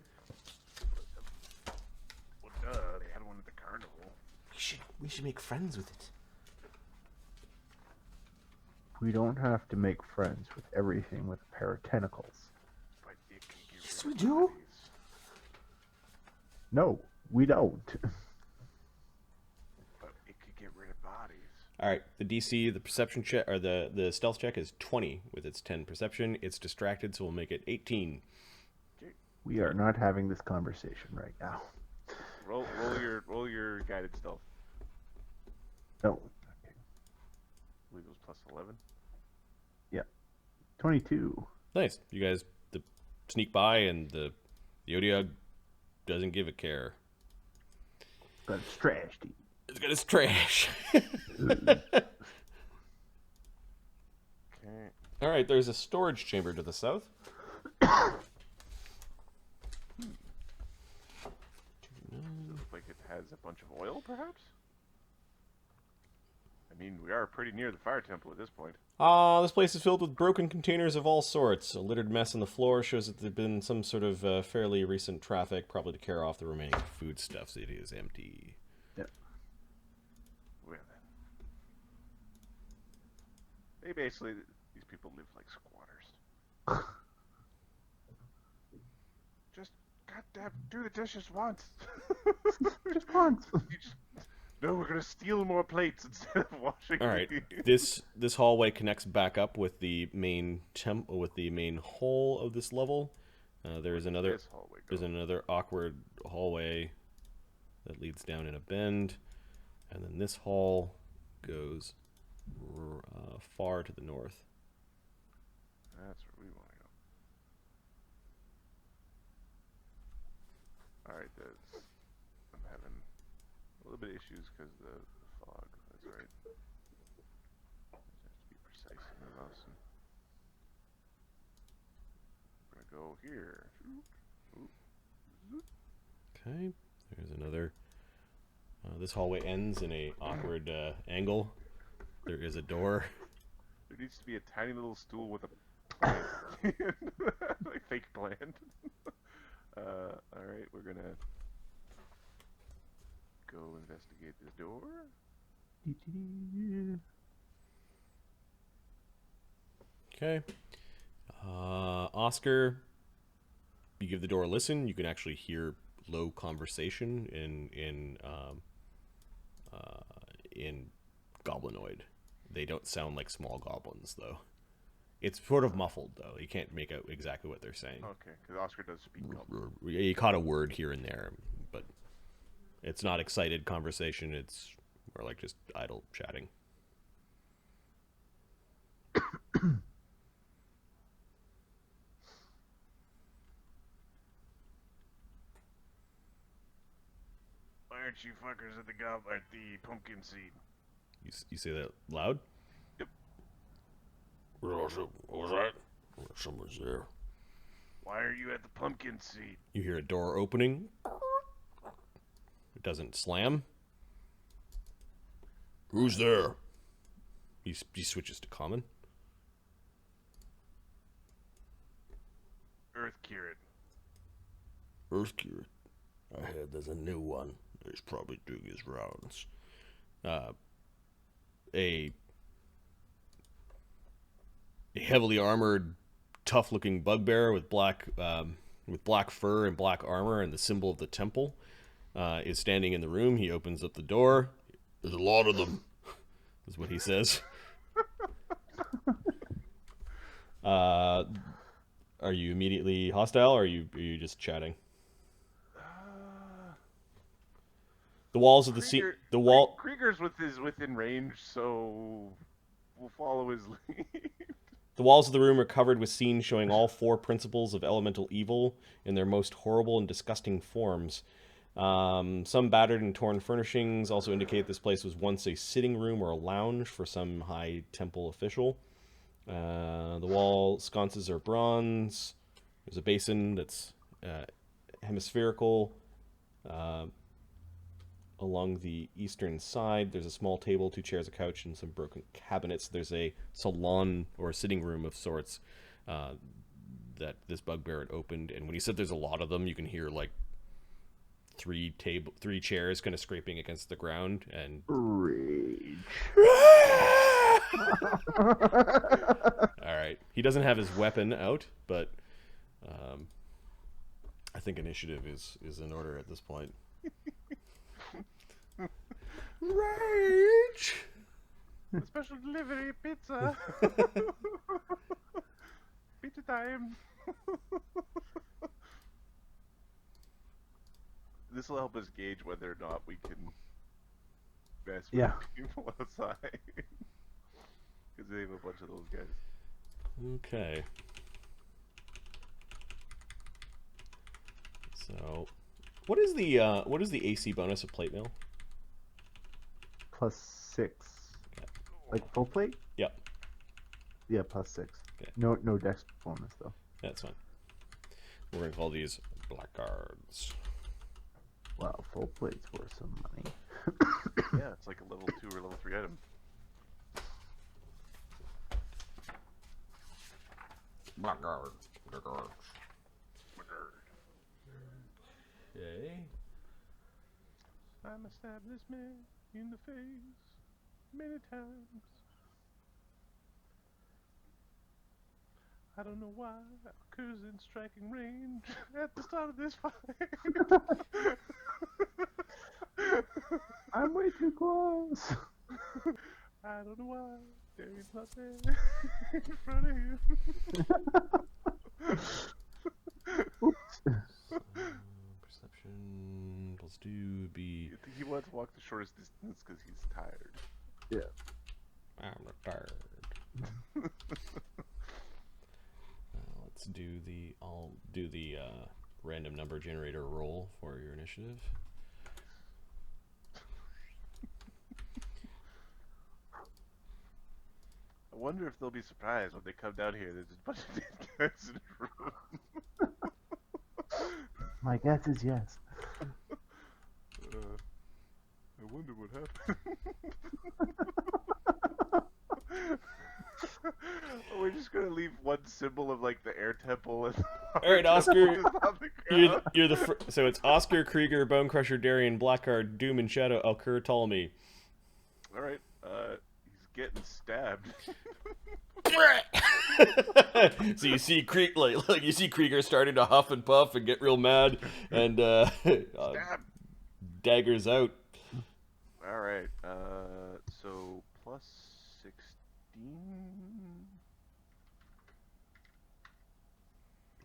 Well, duh, they had one at the carnival. We should make friends with it. We don't have to make friends with everything with a pair of tentacles. But it can get Yes, rid we of do. bodies. No, we don't. But it could get rid of bodies. All right, the DC, the perception check, or the stealth check is 20 with its 10 perception. It's distracted, so we'll make it 18. We are not having this conversation right now. Roll your guided stealth. No. I believe it was plus 11. 22. Nice. You guys sneak by, and the Odiug doesn't give a care. But it's trash to eat. It's got its trash. Okay. All right, there's a storage chamber to the south. Looks like it has a bunch of oil, perhaps? I mean, we are pretty near the fire temple at this point. This place is filled with broken containers of all sorts. A littered mess on the floor shows that there's been some sort of fairly recent traffic, probably to carry off the remaining foodstuffs. It is empty. Yep. Well then. They basically, these people live like squatters. Just, goddamn, do the dishes once. Just once. No, we're gonna steal more plates instead of washing. All right, these. this hallway connects back up with the main hall of this level. There's another awkward hallway that leads down in a bend, and then this hall goes far to the north. That's where we want to go. All right, I'm having a little bit of issues because the fog. That's right. I have to be precise in the lesson. I'm gonna go here. Okay, there's another. This hallway ends in a awkward angle. There is a door. There needs to be a tiny little stool with a plant. Like fake plant. Alright, we're gonna go investigate this door. Okay. Oscar, you give the door a listen. You can actually hear low conversation in goblinoid. They don't sound like small goblins, though. It's sort of muffled, though. You can't make out exactly what they're saying. Okay, because Oscar does speak goblin. You caught a word here and there, but it's not excited conversation. It's more like just idle chatting. Why aren't you fuckers at the pumpkin seed? You say that loud? Yep. What was that? Someone's there. Why are you at the pumpkin seed? You hear a door opening. It doesn't slam. Who's there? He switches to common. Earth Curate. Earth Curate. I heard there's a new one. He's probably doing his rounds. A heavily armored, tough-looking bugbear with black fur and black armor and the symbol of the temple is standing in the room. He opens up the door. There's a lot of them, is what he says. Are you immediately hostile, or are you just chatting? The walls of the scene. The wall. Kreiger's within range, so we'll follow his lead. The walls of the room are covered with scenes showing all 4 principles of elemental evil in their most horrible and disgusting forms. Some battered and torn furnishings also indicate this place was once a sitting room or a lounge for some high temple official. The wall sconces are bronze. There's a basin that's hemispherical. Along the eastern side, there's a small table, 2 chairs, a couch, and some broken cabinets. There's a salon or a sitting room of sorts that this bugbear had opened. And when he said there's a lot of them, you can hear like 3 chairs kind of scraping against the ground. And Rage. all right, he doesn't have his weapon out, but I think initiative is in order at this point. Rage. A special delivery pizza. Pizza time. This will help us gauge whether or not we can mess with people outside. Because they have a bunch of those guys. Okay. So, what is the AC bonus of plate mail? +6. Okay. Like full plate? Yep. Yeah, +6. Okay. No dex bonus though. That's fine. We're gonna call these blackguards. Wow, full plate's worth some money. Yeah, it's like a level 2 or level 3 item. Blackguards. Okay. I'm a stab this man in the face many times. I don't know why Alkur's in striking range at the start of this fight. I'm way too close. I don't know why Darian's not there in front of him. Oops. Perception. Let's do be. I think he wants to walk the shortest distance because he's tired. Yeah. I'm tired. Let's do the. I'll do the random number generator roll for your initiative. I wonder if they'll be surprised when they come down here. There's a bunch of dead guys in the room. My guess is yes. I wonder what happened. We're just gonna leave one symbol of like the air temple and. All right, Oscar. on the ground. You're the so it's Oscar, Kreiger, Bonecrusher, Darian, Blackguard, Doom, and Shadow, Alkur, Ptolemy. All right. He's getting stabbed. So you see you see Kreiger starting to huff and puff and get real mad, and Stab. daggers out. All right. So plus 16.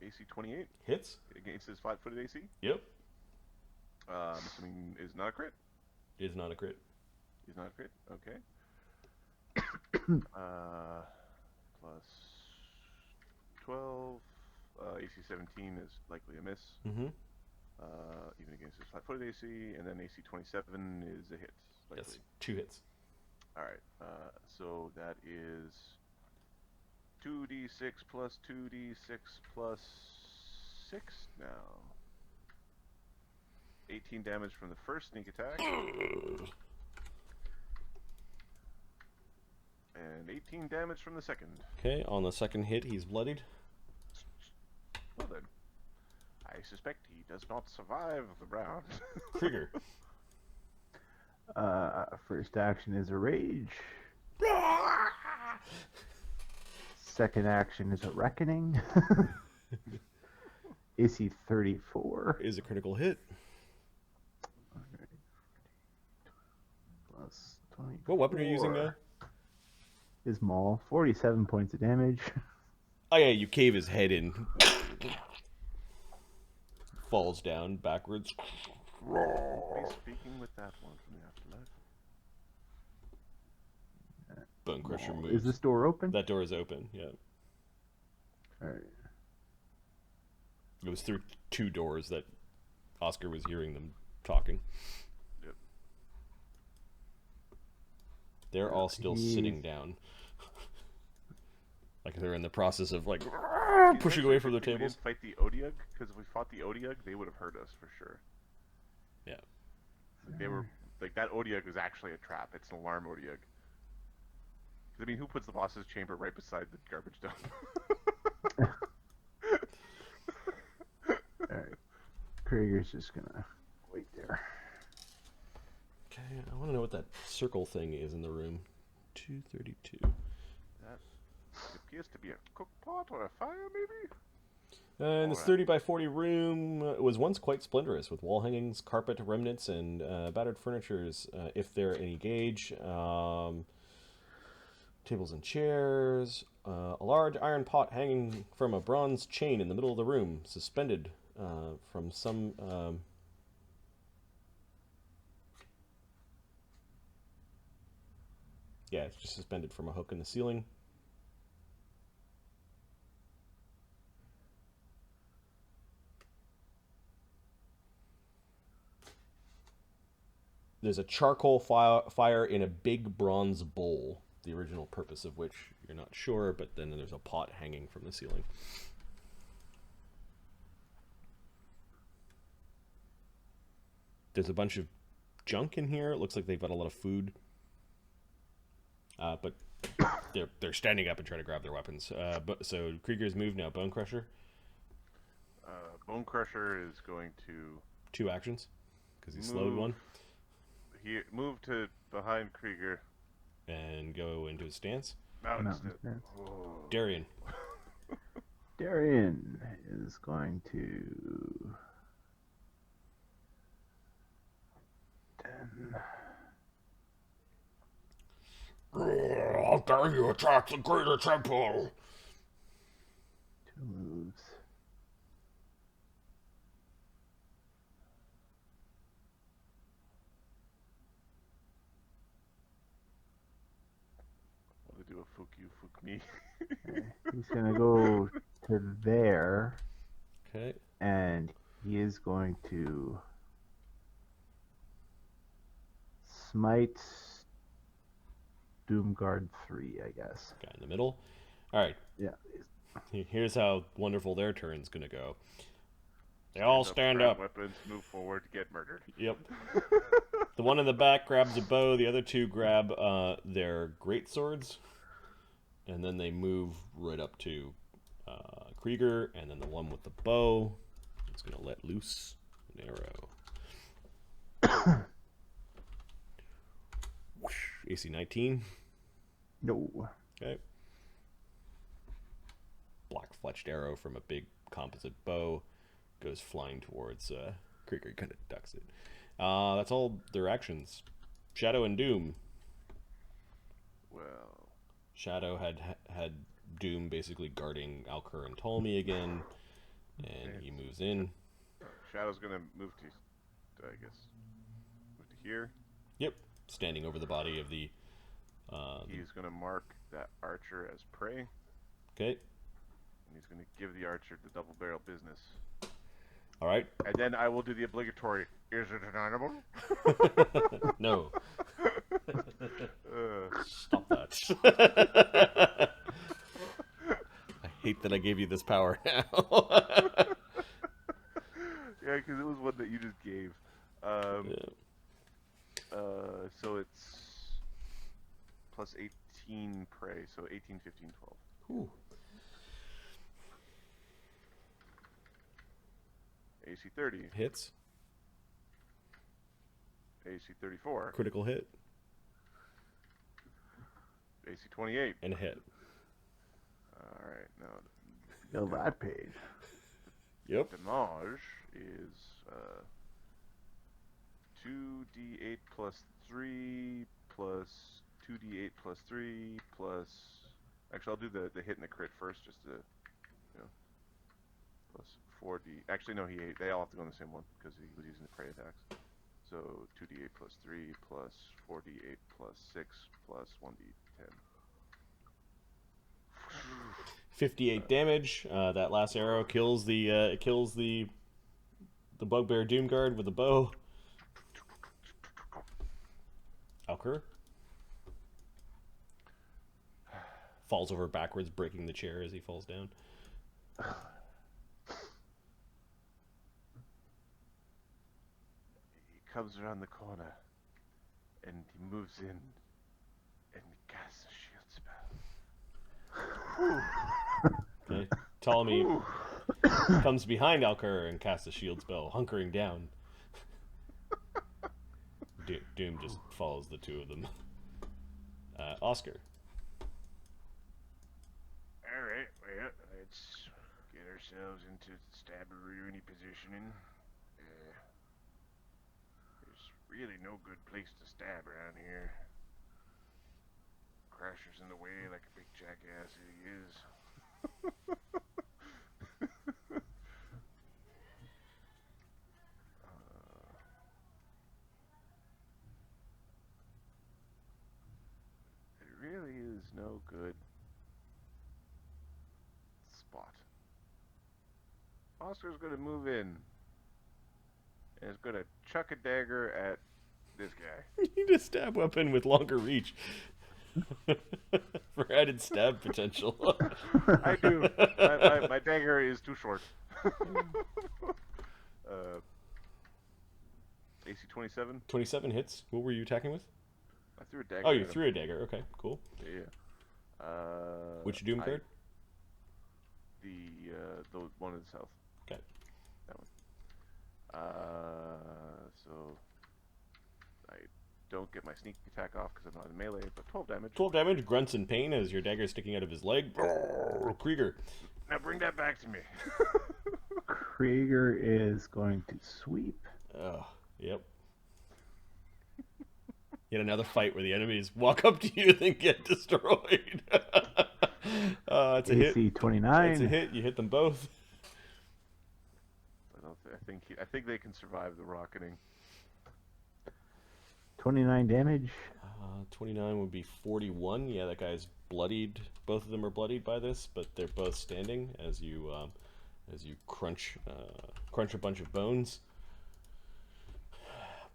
AC 28 Hits. against his 5-footed AC. Yep. I'm assuming is not a crit. Is not a crit. He's not a crit. Okay. Plus 12. AC 17 is likely a miss. Mm-hmm. Even against his 5-footed AC, and then AC 27 is a hit. Likely. Yes. 2 hits. All right. So that is 2d6 plus 2d6 plus 6 now. 18 damage from the first sneak attack. And 18 damage from the second. Okay, on the second hit, he's bloodied. Well then, I suspect he does not survive the round. Kreiger. First action is a rage. Second action is a reckoning. AC 34. Is a critical hit. Plus 24. What weapon are you using now? Is Maul. 47 points of damage. Oh yeah, you cave his head in. Falls down backwards. Be speaking with that one from the afterlife. Bone Crusher Well, moves. is this door open? That door is open, yeah. Alright. It was through 2 doors that Oscar was hearing them talking. Yep. They're all still sitting down. Like they're in the process of like pushing away from the We tables. didn't fight the Odiug, because if we fought the Odiug, they would have heard us for sure. Yeah. Like, they were like that Odiug was actually a trap. It's an alarm Odiug. I mean, who puts the boss's chamber right beside the garbage dump? Alright. Kreiger's just gonna wait there. Okay, I want to know what that circle thing is in the room. 232. That appears to be a cook pot or a fire, maybe? And this Alright. 30 by 40 room was once quite splendourous, with wall hangings, carpet remnants, and battered furnitures, if they're any gauge. Tables and chairs. A large iron pot hanging from a bronze chain in the middle of the room, suspended from some... yeah, it's just suspended from a hook in the ceiling. There's a charcoal fire in a big bronze bowl, the original purpose of which you're not sure, but then there's a pot hanging from the ceiling. There's a bunch of junk in here. It looks like they've got a lot of food. But they're standing up and trying to grab their weapons. But so Kreiger's moved now. Bone Crusher, Bone Crusher is going to 2 actions because he slowed one, move to behind Kreiger. and go into his stance. Mountain Mountain stance. Oh. Darian. Darian is going to... 10. How dare you attack the greater temple? 2 moves. Want to do a fuck you, fuck me? Okay. He's gonna go to there, Okay. and he is going to smite Doomguard 3, I guess. Guy in the middle. All right. Yeah. Here's how wonderful their turn's gonna go. They all stand grab up. Weapons, move forward, get murdered. Yep. The one in the back grabs a bow. The other 2 grab their great swords, and then they move right up to Kreiger. And then the one with the bow is gonna let loose an arrow. Whoosh. AC 19. No. Okay. Black fletched arrow from a big composite bow goes flying towards Kreiger. Kind of ducks it. That's all their actions. Shadow and Doom. Well, Shadow had Doom basically guarding Alkur and Ptolemy again, and he moves in. Shadow's gonna move to, I guess, move to here. Yep, standing over the body of the. He's gonna mark that archer as prey, Okay. and he's gonna give the archer the double barrel business. All right. And then I will do the obligatory. Is it an animal? No. Uh, Stop that. I hate that I gave you this power now. yeah, because it was one that you just gave. So it's plus 18 prey, so 18, 15, 12. Ooh. AC 30, Hits. AC 34, Critical hit. AC 28. And a hit. Alright, now Fill that page. Yep. damage is 2d8 plus 3 plus 2d8 plus 3 plus... Actually, I'll do the hit and the crit first, just to, plus 4d. Actually, no, they all have to go on the same one because he was using the prey attacks. So 2d8 plus 3 plus 4d8 plus 6 plus 1d10. 58 damage. That last arrow kills the bugbear Doomguard with a bow. Alkur falls over backwards, breaking the chair as he falls down. He comes around the corner, and he moves in, and casts a shield spell. Okay. Ptolemy comes behind Alkur and casts a shield spell, hunkering down. Doom just follows the two of them. Oscar. Alright, well, let's get ourselves into stabbery positioning. There's really no good place to stab around here. Crasher's in the way like a big jackass he is. There really is no good spot. Oscar's gonna move in and is gonna chuck a dagger at this guy. You need a stab weapon with longer reach. For added stab potential. I do. My dagger is too short. AC 27. 27 hits. What were you attacking with? I threw a dagger. Oh, you at him. threw a dagger. Okay, cool. Yeah. Which Doom card? The one in the south. Okay. That one. So I don't get my sneak attack off because I'm not in melee, but 12 damage. 12 damage, grunts in pain as your dagger is sticking out of his leg. Kreiger. Now bring that back to me. Kreiger is going to sweep. Oh, yep. Yet another fight where the enemies walk up to you and then get destroyed. It's a hit. AC 29. It's a hit. You hit them both. I think they can survive the rocketing. 29 damage. 29 would be 41. Yeah, that guy's bloodied. Both of them are bloodied by this, but they're both standing as you crunch a bunch of bones.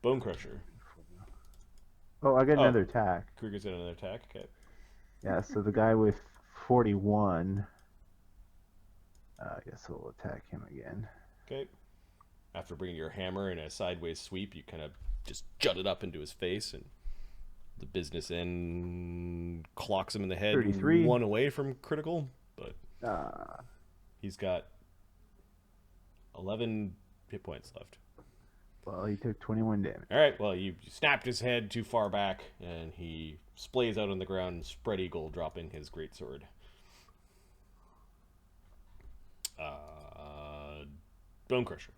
Bone Crusher. Oh, I got another attack. Kruger's got another attack. Okay. Yeah, so the guy with 41. I guess we'll attack him again. Okay. After bringing your hammer in a sideways sweep, you kind of just jut it up into his face, and the business end clocks him in the head. 33. One away from critical, but Uh, he's got 11 hit points left. well, he took 21 damage. All right, well, you snapped his head too far back, and he splays out on the ground, spread eagle, dropping his greatsword. Bone Crusher.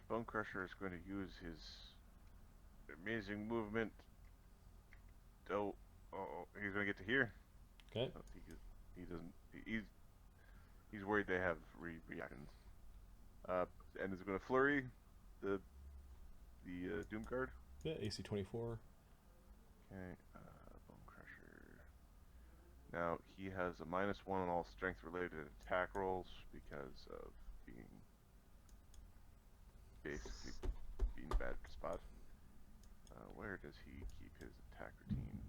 Bone Crusher is going to use his amazing movement. Oh, he's going to get to here. Okay. Oh, he doesn't. He's worried they have reactions. And is going to flurry the Doom card. Yeah, AC 24. Okay, Bone Crusher. Now he has a -1 on all strength-related attack rolls because of basically being a bad spot. Where does he keep his attack routine?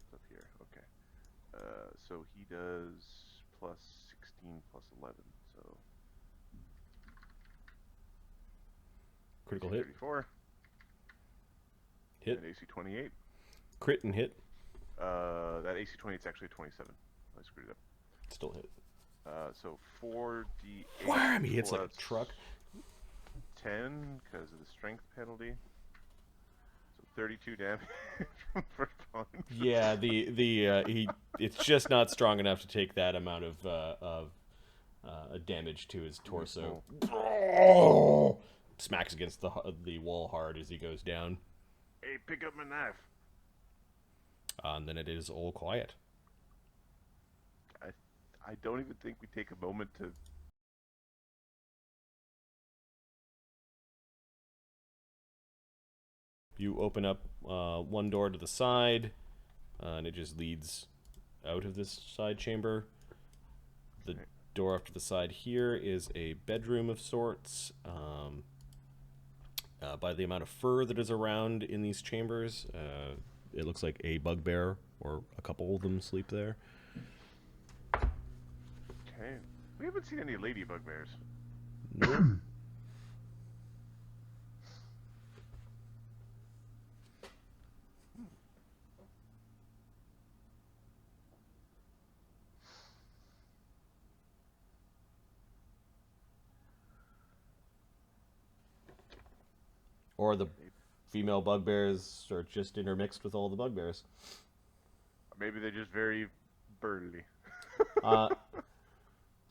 It's up here. Okay. So he does plus 16 plus 11. So Critical AC hit. 34. Hit. And AC 28. Crit and hit. That AC 20 is actually 27. I screwed it up. Still hit. So 4d8 Wham! He hits like a plus truck. 10 because of the strength penalty. So 32 damage from first point. Yeah, it's just not strong enough to take that amount of damage to his torso. Smacks against the wall hard as he goes down. Hey, pick up my knife. And then it is all quiet. I don't even think we take a moment to You open up one door to the side, and it just leads out of this side chamber. The door off to the side here is a bedroom of sorts. By the amount of fur that is around in these chambers, it looks like a bugbear or a couple of them sleep there. Okay. We haven't seen any lady bugbears. No. Or the female bugbears are just intermixed with all the bugbears. Maybe they're just very burly.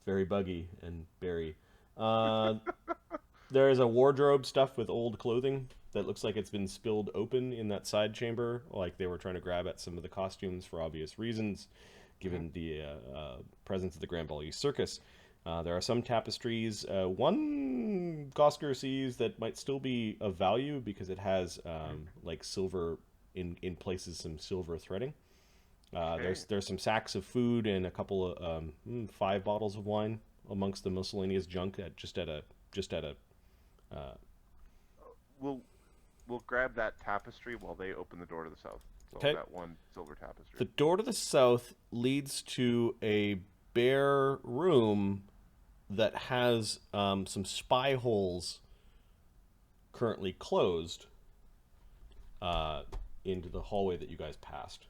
Very buggy and berry. There is a wardrobe stuffed with old clothing that looks like it's been spilled open in that side chamber, like they were trying to grab at some of the costumes for obvious reasons, given the presence of the Grand Bhaali Circus. There are some tapestries. One Gosker sees that might still be of value because it has like silver in places, some silver threading. There's some sacks of food and a couple of 5 bottles of wine amongst the miscellaneous junk just at a. We'll grab that tapestry while they open the door to the south. So Okay. that one silver tapestry. The door to the south leads to a bare room that has some spy holes currently closed into the hallway that you guys passed.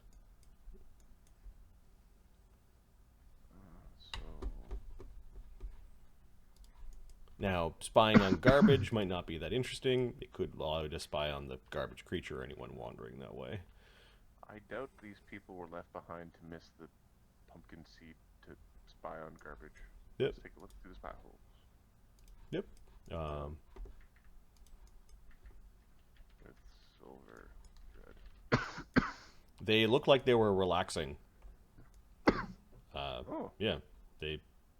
Now, spying on garbage might not be that interesting. It could allow you to spy on the garbage creature or anyone wandering that way. I doubt these people were left behind to miss the pumpkin seed to spy on garbage. Yep. Let's take a look through the spy holes. Yep. With silver thread. They look like they were relaxing. Oh. Yeah.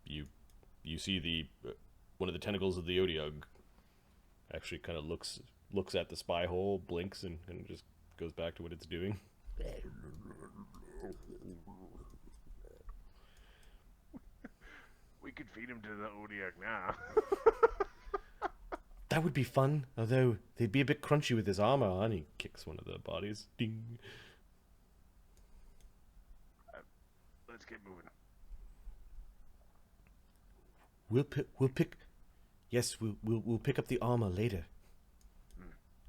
You see the one of the tentacles of the Odiug actually kind of looks at the spy hole, blinks, and just goes back to what it's doing. We could feed him to the Odiak now. That would be fun, although they'd be a bit crunchy with his armor on. He kicks one of the bodies. Ding. Let's get moving. We'll pick. Yes, we'll pick up the armor later.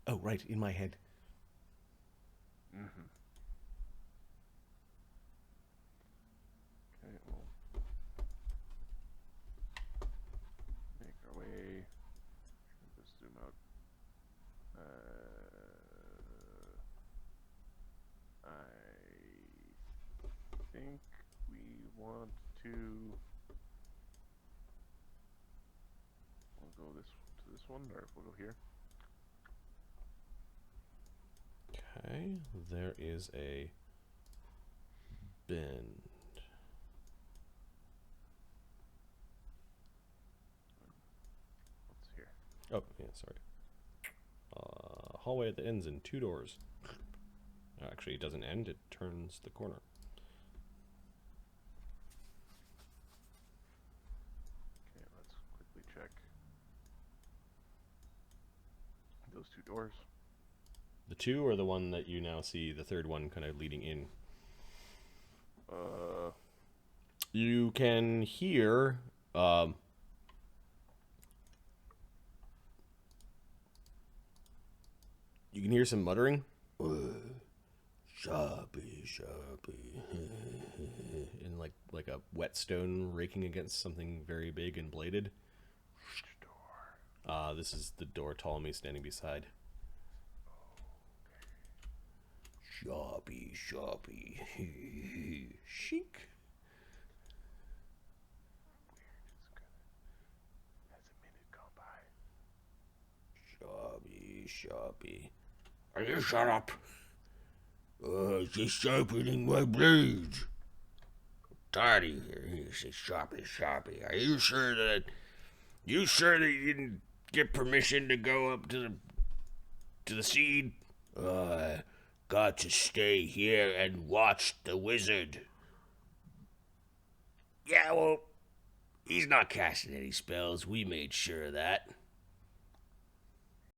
Oh, right, in my head. Mm-hmm. Okay, we'll make our way. Just zoom out. I think we want to. We'll go to this one, or we'll go here. Okay, there is a bend. What's here? Oh, yeah, sorry. Hallway that ends in 2 doors. Actually, it doesn't end, it turns the corner. Okay, let's quickly check those 2 doors. The 2 or the one that you now see, the third one kind of leading in? You can hear you can hear some muttering. Sharpie, sharpie. And like a whetstone raking against something very big and bladed. Which door? This is the door Ptolemy standing beside. Sharpie, sharpie. Shink. Has a minute gone by? Sharpie, sharpie. Are you shut up? Just sharpening my blades. Tired of hearing you say sharpie, sharpie. Are you sure that you didn't get permission to go up to the seed Got to stay here and watch the wizard. Yeah, well, he's not casting any spells. We made sure of that.